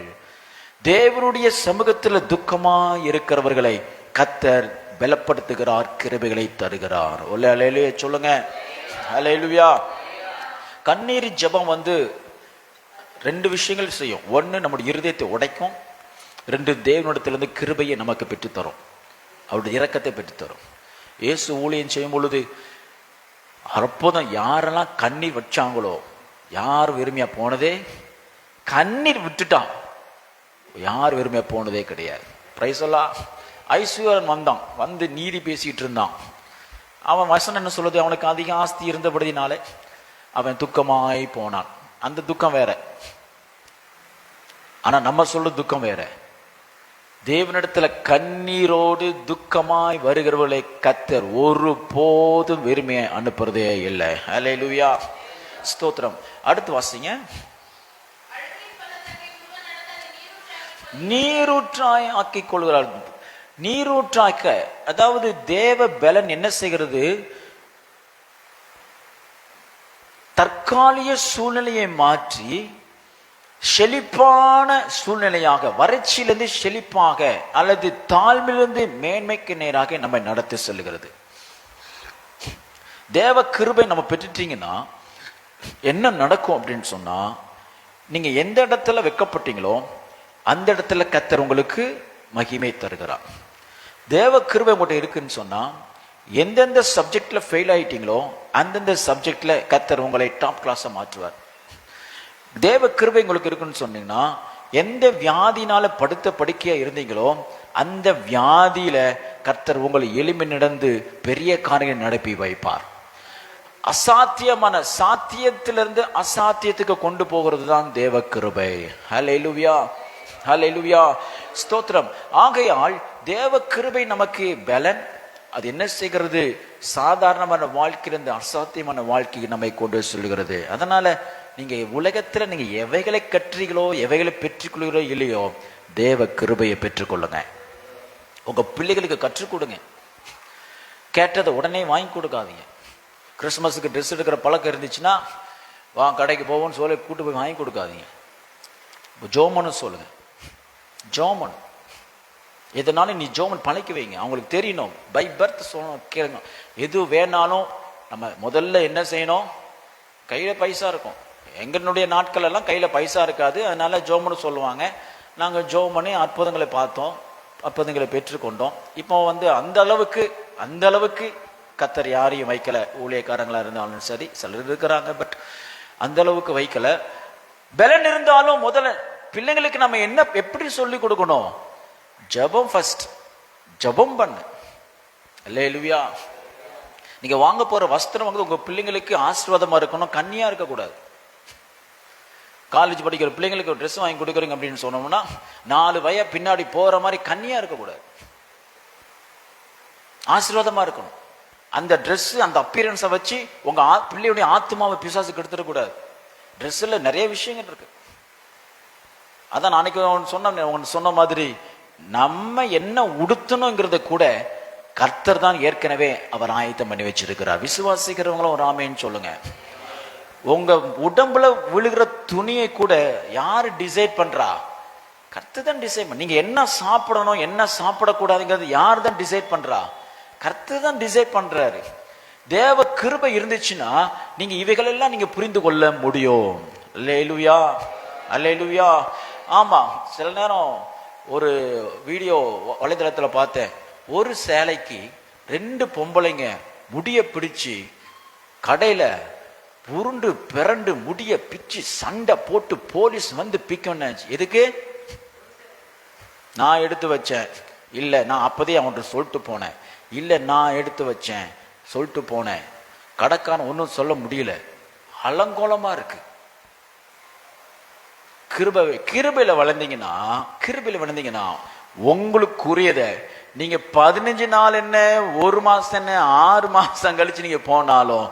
தேவனுடைய சமூகத்தில் துக்கமாய் இருக்கிறவர்களை கர்த்தர் பலப்படுத்துகிறார், கிருபைகளை தருகிறார். அல்லேலூயா சொல்லுங்க. அல்லேலூயா. கண்ணீர் ஜபம் ரெண்டு விஷயங்கள் செய்யும். ஒன்று, நம்முடைய இருதயத்தை உடைக்கும். ரெண்டு, தேவனிடத்திலிருந்து கிருபையை நமக்கு பெற்றுத்தரும், அவருடைய இரக்கத்தை பெற்றுத்தரும். இயேசு ஊழியம் செய்யும் பொழுது அற்புதம். யாரெல்லாம் கண்ணீர் வச்சாங்களோ, யார் வெறுமையா போனதே? கண்ணீர் விட்டுட்டான், யார் வெறுமையா போனதே கிடையாது. பிரைஸ் எல்லாம். ஐஸ்வர்யன் வந்தான், நீதி பேசிட்டு இருந்தான். அவன் வசனம் என்ன சொல்லுது? அவனுக்கு அதிக ஆஸ்தி இருந்தபடினாலே அவன் துக்கமாய் போனான். அந்த துக்கம் வேற. ஆனா நம்ம சொல்ல துக்கம் வேற. தேவனிடத்துல கண்ணீரோடு துக்கமாய் வருகிறவர்களை கர்த்தர் ஒரு போதும் வெறுமையை அனுப்புறதே இல்லை. அல்லேலூயா, ஸ்தோத்திரம். அடுத்து வாசிங்க. நீரூற்றாய் ஆக்கிக் கொள்கிறார். நீரூற்றாக்க, அதாவது தேவ பலன் என்ன செய்கிறது? தற்காலிக சூழ்நிலையை மாற்றி செழிப்பான சூழ்நிலையாக, வறட்சியிலிருந்து செழிப்பாக அல்லது தாழ்மையிலிருந்து மேன்மைக்கு நேராக நம்மை நடத்தி செல்லுகிறது. தேவ கிருபை நம்ம பெற்றுட்டீங்கன்னா என்ன நடக்கும் அப்படின்னு சொன்னா, நீங்க எந்த இடத்துல வெட்கப்பட்டீங்களோ அந்த இடத்துல கர்த்தர் உங்களுக்கு மகிமை தருகிறார். தேவ கிருபை உங்கள்கிட்ட இருக்குன்னு சொன்னா, எந்தெந்த சப்ஜெக்ட்ல ஃபெயில் ஆயிட்டீங்களோ அந்தந்த சப்ஜெக்ட்ல கர்த்தர் உங்களை டாப் கிளாஸா மாற்றுவார். தேவ கிருபை உங்களுக்கு இருக்குன்னு சொன்னீங்கன்னா, எந்த வியாதினால படுத்த படுக்கையா இருந்தீங்களோ அந்த வியாதியில கர்த்தர் உங்களை எளிமை நடந்து பெரிய காரியங்களை நடப்பி வைப்பார். அசாத்தியமான சாத்தியத்திலிருந்து அசாத்தியத்துக்கு கொண்டு போகிறது தான் தேவ கிருபை. ஹல்லேலூயா, ஹல்லேலூயா, ஸ்தோத்திரம். ஆகையால் தேவ கிருபை நமக்கு பலன். அது என்ன செய்கிறது? சாதாரணமான வாழ்க்கையிலிருந்து அசாத்தியமான வாழ்க்கைக்கு நம்மை கொண்டு சொல்லுகிறது. அதனால நீங்க உலகத்துல நீங்க எவைகளை கற்றீங்களோ, எவைகளை பெற்றுக்கொள்கிறோ இல்லையோ, தேவ கிருபையை பெற்றுக்கொள்ளுங்க. உங்க பிள்ளைகளுக்கு கற்றுக் கொடுங்க. கேட்டதை உடனே வாங்கி கொடுக்காதீங்க. கிறிஸ்துமஸுக்கு ட்ரெஸ் எடுக்கிற பழக்கம் இருந்துச்சுன்னா, வா கடைக்கு போவோம்னு சொல்லி கூட்டு போய் வாங்கி கொடுக்காதீங்க. ஜோமன்னு சொல்லுங்க. ஜோமன் எதனாலும் நீ ஜோமன் பழக்கி வைங்க. அவங்களுக்கு தெரியணும், பை பர்த் சொல்லணும், கேளுங்க. எது வேணாலும் நம்ம முதல்ல என்ன செய்யணும்? கையில பைசா இருக்கும். எங்களுடைய நாட்கள் எல்லாம் கையில பைசா இருக்காது. அதனால ஜோமனு சொல்லுவாங்க. நாங்கள் ஜோமனே அற்புதங்களை பார்த்தோம், அற்புதங்களை பெற்றுக்கொண்டோம். இப்போ அந்த அளவுக்கு கர்த்தர் யாரையும் வைக்கல. ஊழியக்காரங்களா இருந்தாலும் சரி, சிலர் இருக்கிறாங்க, பட் அந்த அளவுக்கு வைக்கல. பலன் இருந்தாலும் முதல்ல பிள்ளைங்களுக்கு நம்ம என்ன எப்படி சொல்லி கொடுக்கணும்? ஜெபம் ஃபர்ஸ்ட். ஜெபம் பண்ணு. அல்லேலூயா. நீங்க வாங்க போற வஸ்திரம் உங்க பிள்ளைங்களுக்கு ஆசீர்வாதமா இருக்கணும், கண்ணியா இருக்கக்கூடாது. காலேஜ் படிக்கிற பிள்ளைங்களுக்கு ஒரு ட்ரெஸ் வாங்கி கொடுக்குறீங்க அப்படின்னு சொன்னோம்னா 4 வயது பின்னாடி போற மாதிரி கண்ணியா இருக்கக்கூடாது, ஆசீர்வாதமா இருக்கணும். அந்த ட்ரெஸ், அந்த அப்பியரன்ஸை வச்சு உங்க பிள்ளையுடைய ஆத்மாவை பிசாசுக்கு எடுத்துடக்கூடாது. ட்ரெஸ்ல நிறைய விஷயங்கள் இருக்கு. அதான் நாளைக்கு சொன்ன மாதிரி நம்ம என்ன உடுத்தணுங்கிறத கூட கர்த்தர் தான் ஏற்கனவே அவர் ஆயத்தம் பண்ணி வச்சிருக்கிறார். விசுவாசிக்கிறவங்களும் ஒரு ஆமேன்னு சொல்லுங்க. உங்க உடம்புல விழுகிற துணியை கூட யாரு டிசைட் பண்றா? கர்த்தர் தான் டிசைட் பண்ண. நீங்க என்ன சாப்பிடணும், என்ன சாப்பிடக்கூடாதுங்கிறது யார் தான் டிசைட் பண்றா? கர்த்தர் தான் டிசைட் பண்றாரு. தேவ கிருபை இருந்துச்சுன்னா நீங்க இவைகளெல்லாம் நீங்க புரிந்து கொள்ள முடியும். அல்லேலூயா, அல்லேலூயா. ஆமா, சில நேரம் ஒரு வீடியோ வலைதளத்துல பார்த்தேன். ஒரு சேலைக்கு 2 பொம்பளைங்க முடிய பிடிச்சு கடையில உருண்டு பிறண்டு முடிய பிச்சு சண்டை போட்டு போலீஸ் வந்து பிக்கணும். எதுக்கு? நான் எடுத்து வச்சேன், இல்லை நான் அப்பதே அவன்கிட்ட சொல்லிட்டு போனேன், இல்லை நான் எடுத்து வச்சேன் சொல்லிட்டு போனேன். கடைக்காரன் ஒன்றும் சொல்ல முடியல, அலங்கோலமா இருக்கு. கிருபையில வளர்ந்தீங்கன்னா உங்களுக்குரியத நீங்க 15 நாள் என்ன, 1 மாசம் என்ன, 6 மாசம் கழிச்சு நீங்க போனாலும்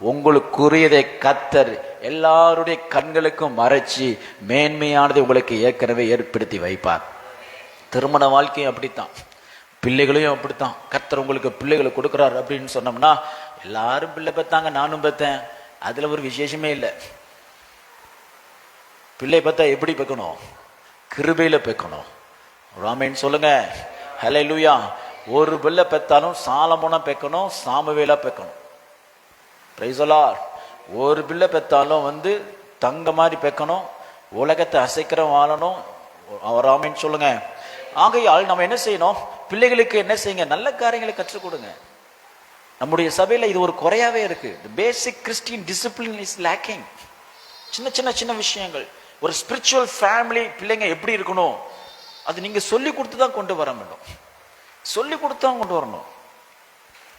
உங்களுக்குரியதை கர்த்தர் எல்லாருடைய கண்களுக்கும் மறைச்சி மேன்மையானதை உங்களுக்கு ஏற்கனவே ஏற்படுத்தி வைப்பார். திருமண வாழ்க்கையும் அப்படித்தான், பிள்ளைகளையும் அப்படித்தான். கர்த்தர் உங்களுக்கு பிள்ளைகளை கொடுக்குறாரு அப்படின்னு சொன்னோம்னா, எல்லாரும் பிள்ளை பெத்தாங்க, நானும் பெத்தேன், அதுல ஒரு விசேஷமே இல்லை. பிள்ளை பெத்தா எப்படி பெக்கணும்? கிருபையில பெக்கணும். ராமேன் சொல்லுங்க, ஹல்லேலூயா. ஒரு பிள்ளை பெத்தாலும் சாலமோனா பெக்கணும், சாமுவேலா பெக்கணும். Praise the Lord. ஒரு பிள்ளை பெத்தாலும் தங்க மாதிரி பெக்கணும், உலகத்தை அசைக்கிற வாழணும். ராமேன் சொல்லுங்க. ஆகையால் நம்ம என்ன செய்யணும்? பிள்ளைகளுக்கு என்ன செய்யுங்க? நல்ல காரியங்களை கற்றுக் கொடுங்க. நம்முடைய சபையில இது ஒரு குறையாவே இருக்கு. பேசிக் கிறிஸ்டியன் டிசிப்ளின் இஸ் லேக்கிங். சின்ன விஷயங்கள். ஒரு ஸ்பிரிச்சுவல் ஃபேமிலி பிள்ளைங்க எப்படி இருக்கணும், அது நீங்க சொல்லி கொடுத்து தான் கொண்டு வர வேண்டும். சொல்லி கொடுத்து தான் கொண்டு வரணும்.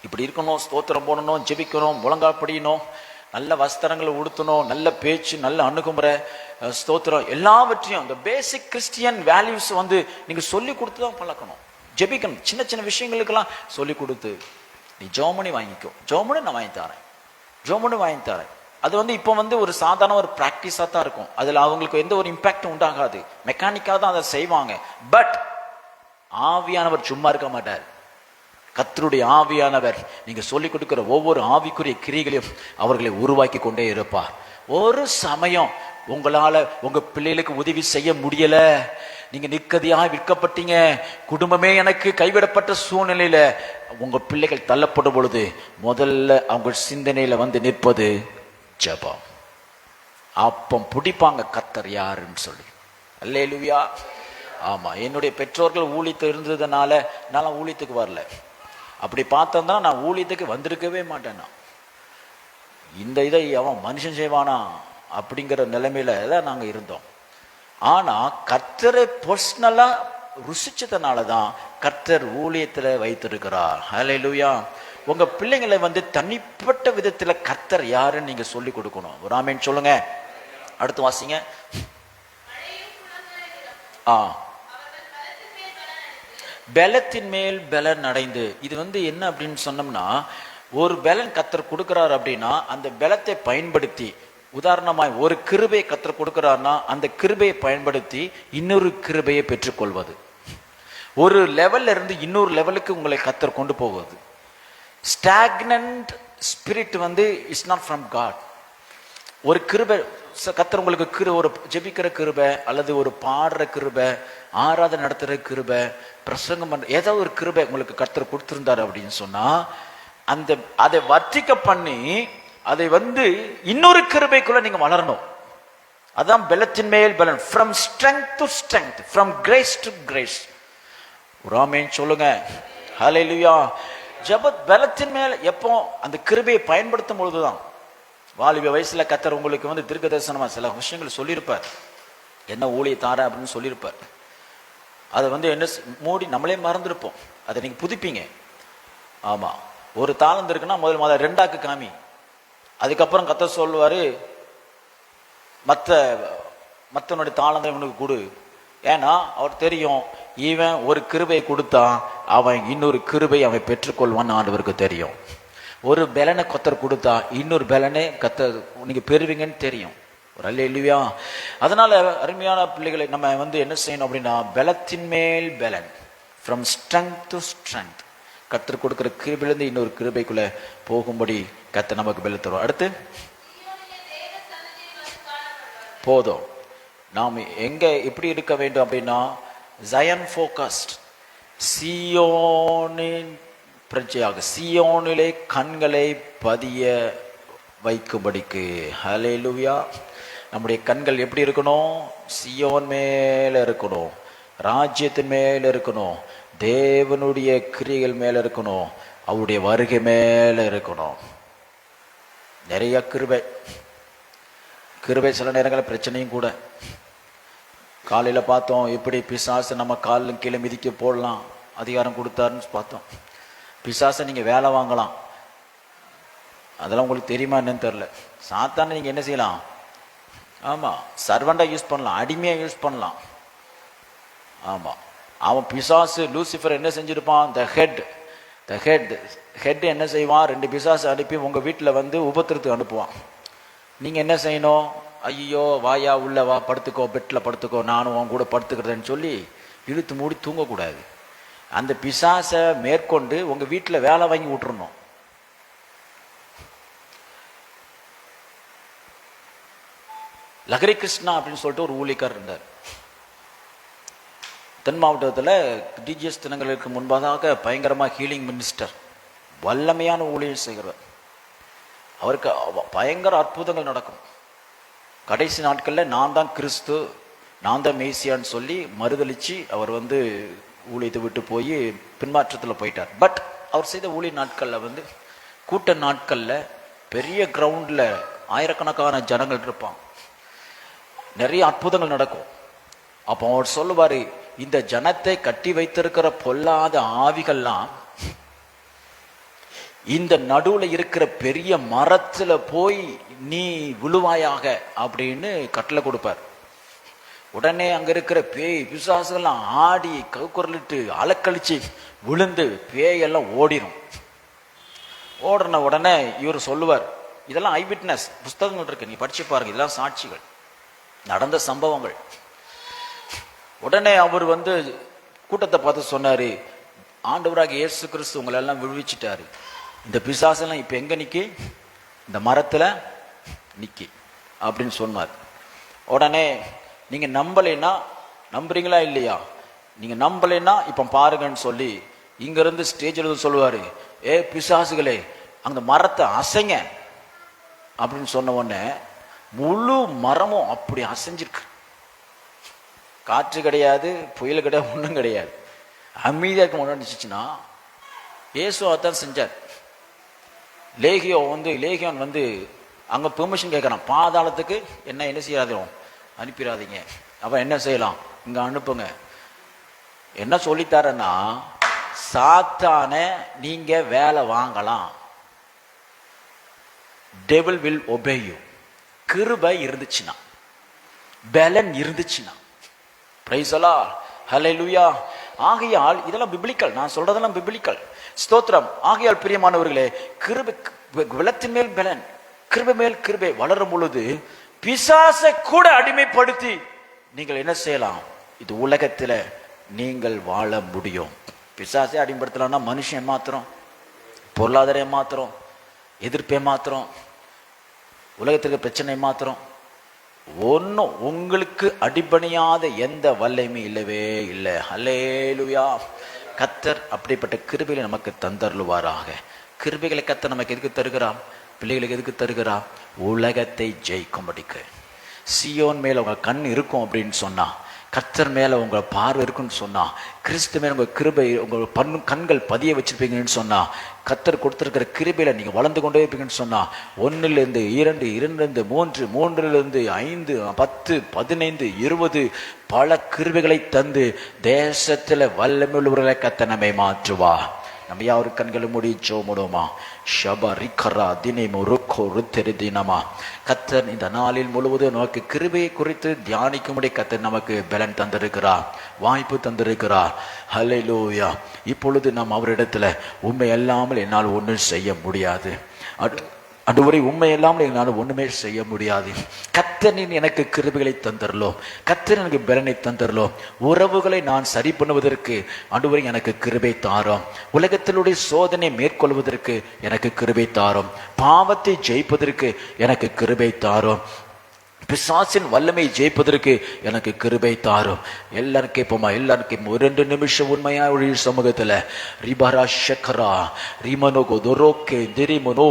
இப்படி இருக்கணும், ஸ்தோத்திரம் போடணும், ஜெபிக்கணும், முழங்கால் படியணும், நல்ல வஸ்திரங்களை உடுத்தணும், நல்ல பேச்சு, நல்ல அணுகுமுறை, ஸ்தோத்திரம், எல்லாவற்றையும் இந்த பேசிக் கிறிஸ்டியன் வேல்யூஸ் நீங்க சொல்லி கொடுத்து தான் பழக்கணும். ஜெபிக்கணும். சின்ன விஷயங்களுக்கெல்லாம் சொல்லி கொடுத்து, நீ ஜோமனி வாங்கிக்கோ, ஜோமனி நான் வாங்கி தரேன், ஜோமனி வாங்கி தரேன். அது இப்போ ஒரு சாதாரண ஒரு பிராக்டிஸா தான் இருக்கும். அதுல அவங்களுக்கு எந்த ஒரு இம்பாக்டும் உண்டாகாது. மெக்கானிக்காக தான் அதை செய்வாங்க. பட் ஆவியானவர் சும்மா இருக்க மாட்டார். கர்த்தருடைய ஆவியானவர் நீங்க சொல்லிக் கொடுக்கிற ஒவ்வொரு ஆவிக்குரிய கிரியைகளையும் அவர்களை உருவாக்கி கொண்டே இருப்பார். ஒரு சமயம் உங்களால உங்க பிள்ளைகளுக்கு உதவி செய்ய முடியல, நீங்க நிக்கதியாக விற்கப்பட்டீங்க, குடும்பமே எனக்கு கைவிடப்பட்ட சூழ்நிலையில உங்க பிள்ளைகள் தள்ளப்படும் பொழுது முதல்ல அவங்க சிந்தனையில நிற்பது ஜெபம். அப்பம் பிடிப்பாங்க கர்த்தர் யாருன்னு சொல்லி. அல்லேலூயா. ஆமா, என்னுடைய பெற்றோர்கள் ஊழியத்தில் இருந்ததுனால நான் ஊழியத்துக்கு வரல. அப்படி பார்த்தா நான் ஊழியத்துக்கு வந்திருக்கவே மாட்டேன். இந்த இதை அவன் மனுஷன் செய்வானா அப்படிங்கிற நிலைமையில தான் நாங்க இருந்தோம். ஆனா கர்த்தரை பர்சனலா ருசிச்சதுனாலதான் கர்த்தர் ஊழியத்துல வைத்திருக்கிறார். ஹல்லேலூயா. உங்க பிள்ளைங்களை தனிப்பட்ட விதத்துல கர்த்தர் யாருன்னு நீங்க சொல்லி கொடுக்கணும். ராமேன் சொல்லுங்க. அடுத்து வாசிங்க. பலத்தின் மேல் பலன் அடைந்து. இது என்ன அப்படின்னு சொன்னோம்னா, ஒரு பலன் கர்த்தர் கொடுக்கிறார் அப்படின்னா அந்த பலத்தை பயன்படுத்தி, உதாரணமாய் ஒரு கிருபையை கர்த்தர் கொடுக்கிறார்னா அந்த கிருபையை பயன்படுத்தி இன்னொரு கிருபையை பெற்றுக்கொள்வது. ஒரு லெவல்ல இருந்து இன்னொரு லெவலுக்கு உங்களை கர்த்தர் கொண்டு போவது. Stagnant spirit is not from God. ஒரு கிருபை கர்த்தர் உங்களுக்கு ஒரு ஜெபிக்கிற கிருபை, அல்லது ஒரு பாடுற கிருபை, ஆராதனை நடத்துற கிருபை, பிரசங்கம் பண்ற ஏதாவது ஒரு கிருபை உங்களுக்கு கர்த்தர் கொடுத்திருந்தாரு அப்படின்னு சொன்னா, அதை வர்த்திக்க பண்ணி அதை இன்னொரு கிருபைக்குள்ள நீங்க வளரணும். அதான் பலத்தின் மேல் பலன். From strength to strength, from grace to grace. Amen சொல்லுங்க. ஹல்லேலூயா. பலத்தின் மேல் எப்போ அந்த கிருபையை பயன்படுத்தும் பொழுதுதான். வாலிப வயசுல கர்த்தர் உங்களுக்கு தீர்க்க தரிசனமா சில விஷயங்கள் சொல்லியிருப்பார். என்ன ஊழிய தார அப்படின்னு சொல்லியிருப்பார். அதை என்ன மூடி நம்மளே மறந்துருப்போம். அதை நீங்க புதுப்பீங்க. ஆமா, ஒரு தாளந்து இருக்குன்னா முதல் 2ஆக்கு காமி. அதுக்கப்புறம் கர்த்தர் சொல்லுவாரு, மத்தனுடைய தாளந்தை இவனுக்கு கொடு. ஏன்னா அவர் தெரியும், இவன் ஒரு கிருபை கொடுத்தா அவன் இன்னொரு கிருபை அவன் பெற்றுக்கொள்வான்னு ஆண்டவருக்கு தெரியும். ஒரு பலனை கர்த்தர் கொடுத்தா இன்னொரு பலனை கர்த்தர் நீங்க பெறுவீங்கன்னு தெரியும். ஒரு அல்லேலூயா. அதனால அருமையான பிள்ளைகளை நம்ம என்ன செய்யணும் அப்படின்னா, பலத்தின் மேல் பலன், ஃப்ரம் ஸ்ட்ரெங்க் டு ஸ்ட்ரெங்க். கர்த்தர் கொடுக்கிற கிருபையிலிருந்து இன்னொரு கிருபைக்குள்ள போகும்படி கர்த்தர் நமக்கு பலன் தருவார். அடுத்து போதும். நாம் எங்க எப்படி இருக்க வேண்டும் அப்படின்னா, ஜயன் ஃபோகஸ்ட், சீயோனின் பிரஜையாக, சீயோனிலே கண்களை பதிய வைக்கும்படிக்கு. ஹல்லேலூயா. நம்முடைய கண்கள் எப்படி இருக்கணும்? சீயோன் மேல இருக்கணும், ராஜ்யத்தின் மேல இருக்கணும், தேவனுடைய கிரியைகள் மேல இருக்கணும், அவருடைய வருகை மேல இருக்கணும். நிறைய கிருபை கிருபை சில நேரங்களில் பிரச்சனையும் கூட. காலையில் பார்த்தோம் எப்படி பிசாசு நம்ம காலில் கீழே மிதிக்க போடலாம், அதிகாரம் கொடுத்தாருன்னு பார்த்தோம். பிசாசை நீங்கள் வேலை வாங்கலாம், அதெல்லாம் உங்களுக்கு தெரியுமா என்னன்னு தெரில. சாத்தானை நீங்கள் என்ன செய்யலாம்? ஆமாம், சர்வெண்டாக யூஸ் பண்ணலாம், அடிமையாக யூஸ் பண்ணலாம். ஆமாம், அவன் பிசாசு லூசிஃபர் என்ன செஞ்சுருப்பான்? த ஹெட் என்ன செய்வான்? 2 பிசாசு அனுப்பி உங்கள் வீட்டில் வந்து உபத்திரத்துக்கு அனுப்புவான். நீங்கள் என்ன செய்யணும்? ஐயோ வாயா உள்ள வா, படுத்துக்கோ, பெட்டில் படுத்துக்கோ, நானும் உன் கூட படுத்துக்கிறேன்னு சொல்லி இழுத்து மூடி தூங்கக்கூடாது. அந்த பிசாசை மேற்கொண்டு உங்கள் வீட்டில் வேலை வாங்கி விட்டுறணும். லஹரி கிருஷ்ணா அப்படின்னு சொல்லிட்டு ஒரு ஊழியக்காரர் இருந்தார் தென் மாவட்டத்தில். டிஜிஎஸ் தினங்களுக்கு முன்பாக பயங்கரமாக ஹீலிங் மினிஸ்டர், வல்லமையான ஊழியர் செய்கிறவர். அவருக்கு பயங்கர அற்புதங்கள் நடக்கும். கடைசி நாட்களில் நான் தான் கிறிஸ்து, நான் தான் மேசியான்னு சொல்லி மறுதளித்து அவர் வந்து ஊழியத்தை விட்டு போய் பின்மாற்றத்தில் போயிட்டார். பட் அவர் செய்த ஊழிய நாட்களில் வந்து கூட்ட நாட்களில் பெரிய கிரவுண்டில் ஆயிரக்கணக்கான ஜனங்கள் இருப்பான், நிறைய அற்புதங்கள் நடக்கும். அப்போ அவர் சொல்லுவார், இந்த ஜனத்தை கட்டி வைத்திருக்கிற பொல்லாத ஆவிகள்லாம் இந்த நடுவில் இருக்கிற பெரிய மரத்தில் போய் நீ விழுவாயாக அப்படின்னு கட்டளை கொடுப்பார். உடனே அங்கே இருக்கிற பேய் பிசாசுகள்லாம் ஆடி கவுக்குரலிட்டு அலக்கழிச்சு விழுந்து பேயெல்லாம் ஓடிடும். ஓடின உடனே இவர் சொல்லுவார், இதெல்லாம் ஐ விட்னஸ் புஸ்தகங்கள் இருக்கு, நீ படிச்சு பாருங்க, இதெல்லாம் சாட்சிகள், நடந்த சம்பவங்கள். உடனே அவர் வந்து கூட்டத்தை பார்த்து சொன்னாரு, ஆண்டவராக இயேசு கிறிஸ்து உங்களை எல்லாம் விழுவிச்சிட்டாரு, இந்த பிசாசெல்லாம் இப்ப எங்க நிக்கி? இந்த மரத்துல நிக்கி அப்படின்னு சொன்னார். உடனே நீங்க நம்பலைன்னா, நம்புறீங்களா இல்லையா? நீங்க நம்பலைன்னா இப்ப பாருங்கன்னு சொல்லி இங்க இருந்து ஸ்டேஜில் சொல்லுவாரு, ஏ பிசாசுகளே அந்த மரத்தை அசைங்க அப்படின்னு சொன்ன உடனே முழு மரமும் அப்படி அசைஞ்சிருக்கு. காற்று கிடையாது, புயல் கிடையாது, ஒன்றும் கிடையாது, அமைதியாக இருக்க முன்னாடிச்சுன்னா இயேசு அதான் செஞ்சார். லேகியோன் வந்து அங்கே பெர்மிஷன் கேட்குறான், பாதாளத்துக்கு என்ன செய்யாதோ அனுப்பிடாதீங்க. அப்போ என்ன செய்யலாம்? இங்கே அனுப்புங்க. என்ன சொல்லித்தாரன்னா, சாத்தான நீங்க வேலை வாங்கலாம், டெவில் வில் ஒபே யூ. கிருபை இருந்துச்சுன்னா, பலன் இருந்துச்சுன்னா, பிரைஸ் தி லார்ட், ஹல்லேலூயா. ஆகையால் இதெல்லாம் பிப்ளிக்கல், நான் சொல்றதெல்லாம் பிப்ளிக்கல். ஸ்தோத்திரம். ஆகையால் பிரியமானவர்களே, கிருபை பலத்தின் மேல் பலன், கிருபை மேல் கிருபை வளரும் பொழுது பிசாசை கூட அடிமைப்படுத்தி நீங்கள் என்ன செய்யலாம்? இது உலகத்துல நீங்கள் வாழ முடியும். பிசாசை அடிமைப்படுத்தலாம்னா மனுஷன் மாத்திரம், பொருளாதாரம் மாத்திரம், எதிர்ப்பே மாத்திரம், உலகத்துக்கு பிரச்சனை மாத்திரம், ஒன்னும் உங்களுக்கு அடிபணியாத எந்த வல்லமை இல்லவே இல்லை. ஹல்லேலூயா. கர்த்தர் அப்படிப்பட்ட கிருபைகளை நமக்கு தந்தருளுவாராக. கிருபைகளை கர்த்தர் நமக்கு எதுக்கு தருகிறான்? பிள்ளைகளுக்கு எதுக்கு தருகிறான்? உலகத்தை ஜெயிக்கும்படிக்கு. சியோன் மேல உங்க கண் இருக்கும் அப்படின்னு சொன்னா, கர்த்தர் மேல உங்க பார்வை இருக்குன்னு சொன்னா, கிறிஸ்து மேல உங்க கிருபை உங்க கண்கள் பதிய வச்சிருப்பீங்கன்னு சொன்னா, கர்த்தர் கொடுத்திருக்கிற கிருபையில நீங்க வளர்ந்து கொண்டே இருப்பீங்கன்னு சொன்னா, 1லிருந்து 2, 2லிருந்து 3, 3லிருந்து 5, 10, 15, 20 பல கிருபைகளை தந்து தேசத்துல வல்லமை உள்ளவர்களை கர்த்தர் நம்மை மாற்றுவா. நம்ம யாரு கண்களும் மூடி ஜெபமுடுமா? ஷபரிகரா தினமு ருக்கோ ருத்தரிதினமா. கர்த்தர் இந்த நாளில் முழுவதும் நமக்கு கிருபையை குறித்து தியானிக்கும்படி கர்த்தர் நமக்கு பலன் தந்திருக்கிறார், வாய்ப்பு தந்திருக்கிறார். ஹல்லேலூயா. இப்பொழுது நாம் அவரிடத்துல உண்மை இல்லாமல் என்னால் ஒன்றும் செய்ய முடியாது, அன்றுவரை உண்மை இல்லாமல் என்னால் ஒண்ணுமே செய்ய முடியாது. கர்த்தர் எனக்கு கிருபைகளை தந்தரலோ, கர்த்தர் எனக்கு பலனை தந்தரலோ, உறவுகளை நான் சரி பண்ணுவதற்கு அன்றுவரை எனக்கு கிருபை தாரோம், உலகத்தினுடைய சோதனை மேற்கொள்வதற்கு எனக்கு கிருபை தாரோம், பாவத்தை ஜெயிப்பதற்கு எனக்கு கிருபை தாரோம், பிசாசின் வல்லமை ஜெயிப்பதற்கு எனக்கு கிருபை தாரும். எல்லாரும் கேட்போமா? எல்லாரும் கேட்போம். 2 நிமிஷம் உண்மையா ஒளி சமூகத்துல ரிபரா ஷக்கரா ரிமனோ கோதரோக்கே திரிமனோ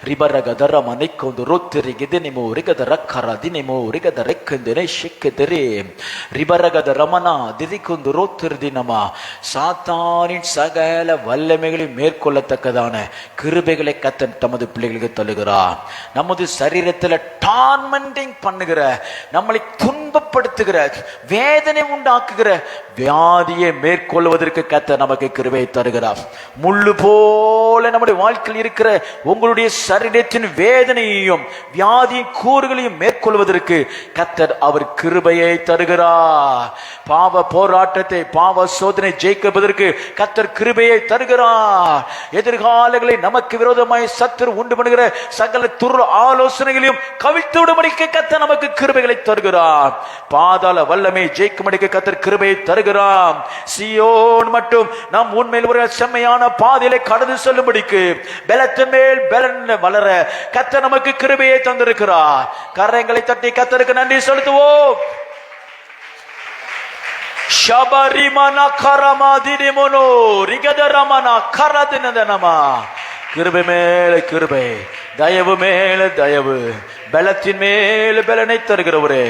ரிபரா கதரா மனைக்கோ ரோத்திரி கிதினிமோ ரிகத ரக்கரா தினிமோ ரிகத ரெக்கந்தினை ஷிக்கதரே ரிபரா கத ரமனா திதிக்குந்து ரோத்திரி தினமா. சாத்தானின் சகல வல்லமைகளை மேற்கொள்ளத்தக்கதான கிருபைகளை கர்த்தர் தமது பிள்ளைகளுக்கு தருகிறார். நமது சரீரத்துல டார்மெண்டிங் பண்ணுகிற, நம்மளை துன்பப்படுத்துகிற, வேதனை உண்டாக்குகிற வியாதியை மேற்கொள்வதற்கு கர்த்தர் நமக்கு கிருபை தருகிறார். முள்ளு போல நம்முடைய வாழ்க்கையில் இருக்கிற உங்களுடைய சரீரத்தின் வேதனையையும் வியாதியின் கூறுகளையும் மேற்கொள்வதற்கு கர்த்தர் அவர் கிருபையை தருகிறார். பாவ போராட்டத்தை, பாவ சோதனை ஜெயிப்பதற்கு கர்த்தர் கிருபையை தருகிறார். எதிர்காலங்களை நமக்கு விரோதமாய் சத்துரு உண்டு பண்ணுகிற சகல துரு ஆலோசனைகளையும் கவிழ்த்து விடும்படிக்கு கர்த்தர் நமக்கு கிருபைகளை தருகிறார். பாதாள வல்லமை ஜெயிக்கும்படிக்கு கர்த்தர் கிருபையை தருகிறார். சீயோன் மட்டும் நாம் உண்மையில் ஒரு செம்மையான பாதையிலே கடந்து செல்லும்படிக்கு பலத்தின் மேல் பலன் வளர கர்த்தர் நமக்கு கிருபையை தந்திருக்கிறார். கரங்களை தட்டி கர்த்தருக்கு நன்றி செலுத்துவோம். ஷபரிமனா கரமாதிரிமனோ ரிகதரமனா கரதினதனமா. கிருபை மேல கிருபை, தயவு மேல தயவு, பலத்தின் மேல பலனை தருகிறவரே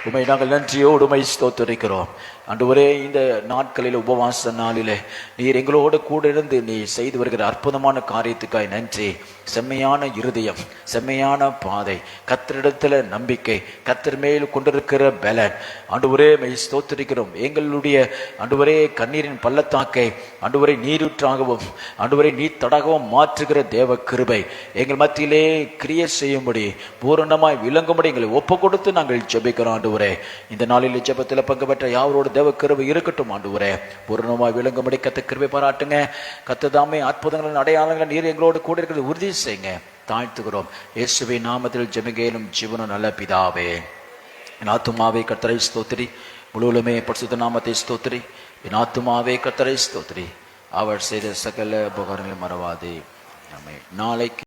உமை நாங்கள் நன்றியோடு உமை ஸ்தோத்திரிக்கிறோம். ஆண்டவரே, இந்த நாட்களில் உபவாச நாளிலே நீர் எங்களோடு கூட இருந்து நீ செய்து வருகிற அற்புதமான காரியத்துக்காய் நன்றி. செம்மையான இருதயம், செம்மையான பாதை, கர்த்தரிடத்துல நம்பிக்கை, கர்த்தர் மேல் கொண்டிருக்கிற பலன், ஆண்டவரே மெய் ஸ்தோத்திரிக்கிறோம். எங்களுடைய ஆண்டவரே கண்ணீரின் பள்ளத்தாக்கை ஆண்டவரை நீரூற்றாகவும் ஆண்டவரை நீர் தடாகவும் மாற்றுகிற தேவ கிருபை எங்கள் மத்தியிலே கிரியை செய்யும்படி பூரணமாய் விளங்கும்படி எங்களை ஒப்பு கொடுத்து நாங்கள் ஜெபிக்கிறோம். ஆண்டவரே, இந்த நாளில் ஜெபத்தில் பங்கு பெற்ற யாவரோடு தேவ கிருபை இருக்கட்டும். ஆண்டவரே, பூரணமாய் விளங்கும்படி கர்த்தர் கிருபை பாராட்டுங்க. கர்த்தர் தாமே அற்புதங்களின் அடையாளங்கள் நீர் எங்களோடு கூட இருக்கிறது உறுதி செய்யுங்க. தாழ்த்துகிறோம் இயேசுவின் நாமத்தில் ஜெபிக்கிறோம் ஜீவனும் நல்ல பிதாவே. என் ஆத்துமாவே கர்த்தரை ஸ்தோத்திரி, முழுவதுமே பரிசுத்த நாமத்தை ஸ்தோத்திரி. என் ஆத்துமாவே கர்த்தரை ஸ்தோத்திரி, அவர் செய்த சகல உபகாரங்களை மறவாதே. நாளைக்கு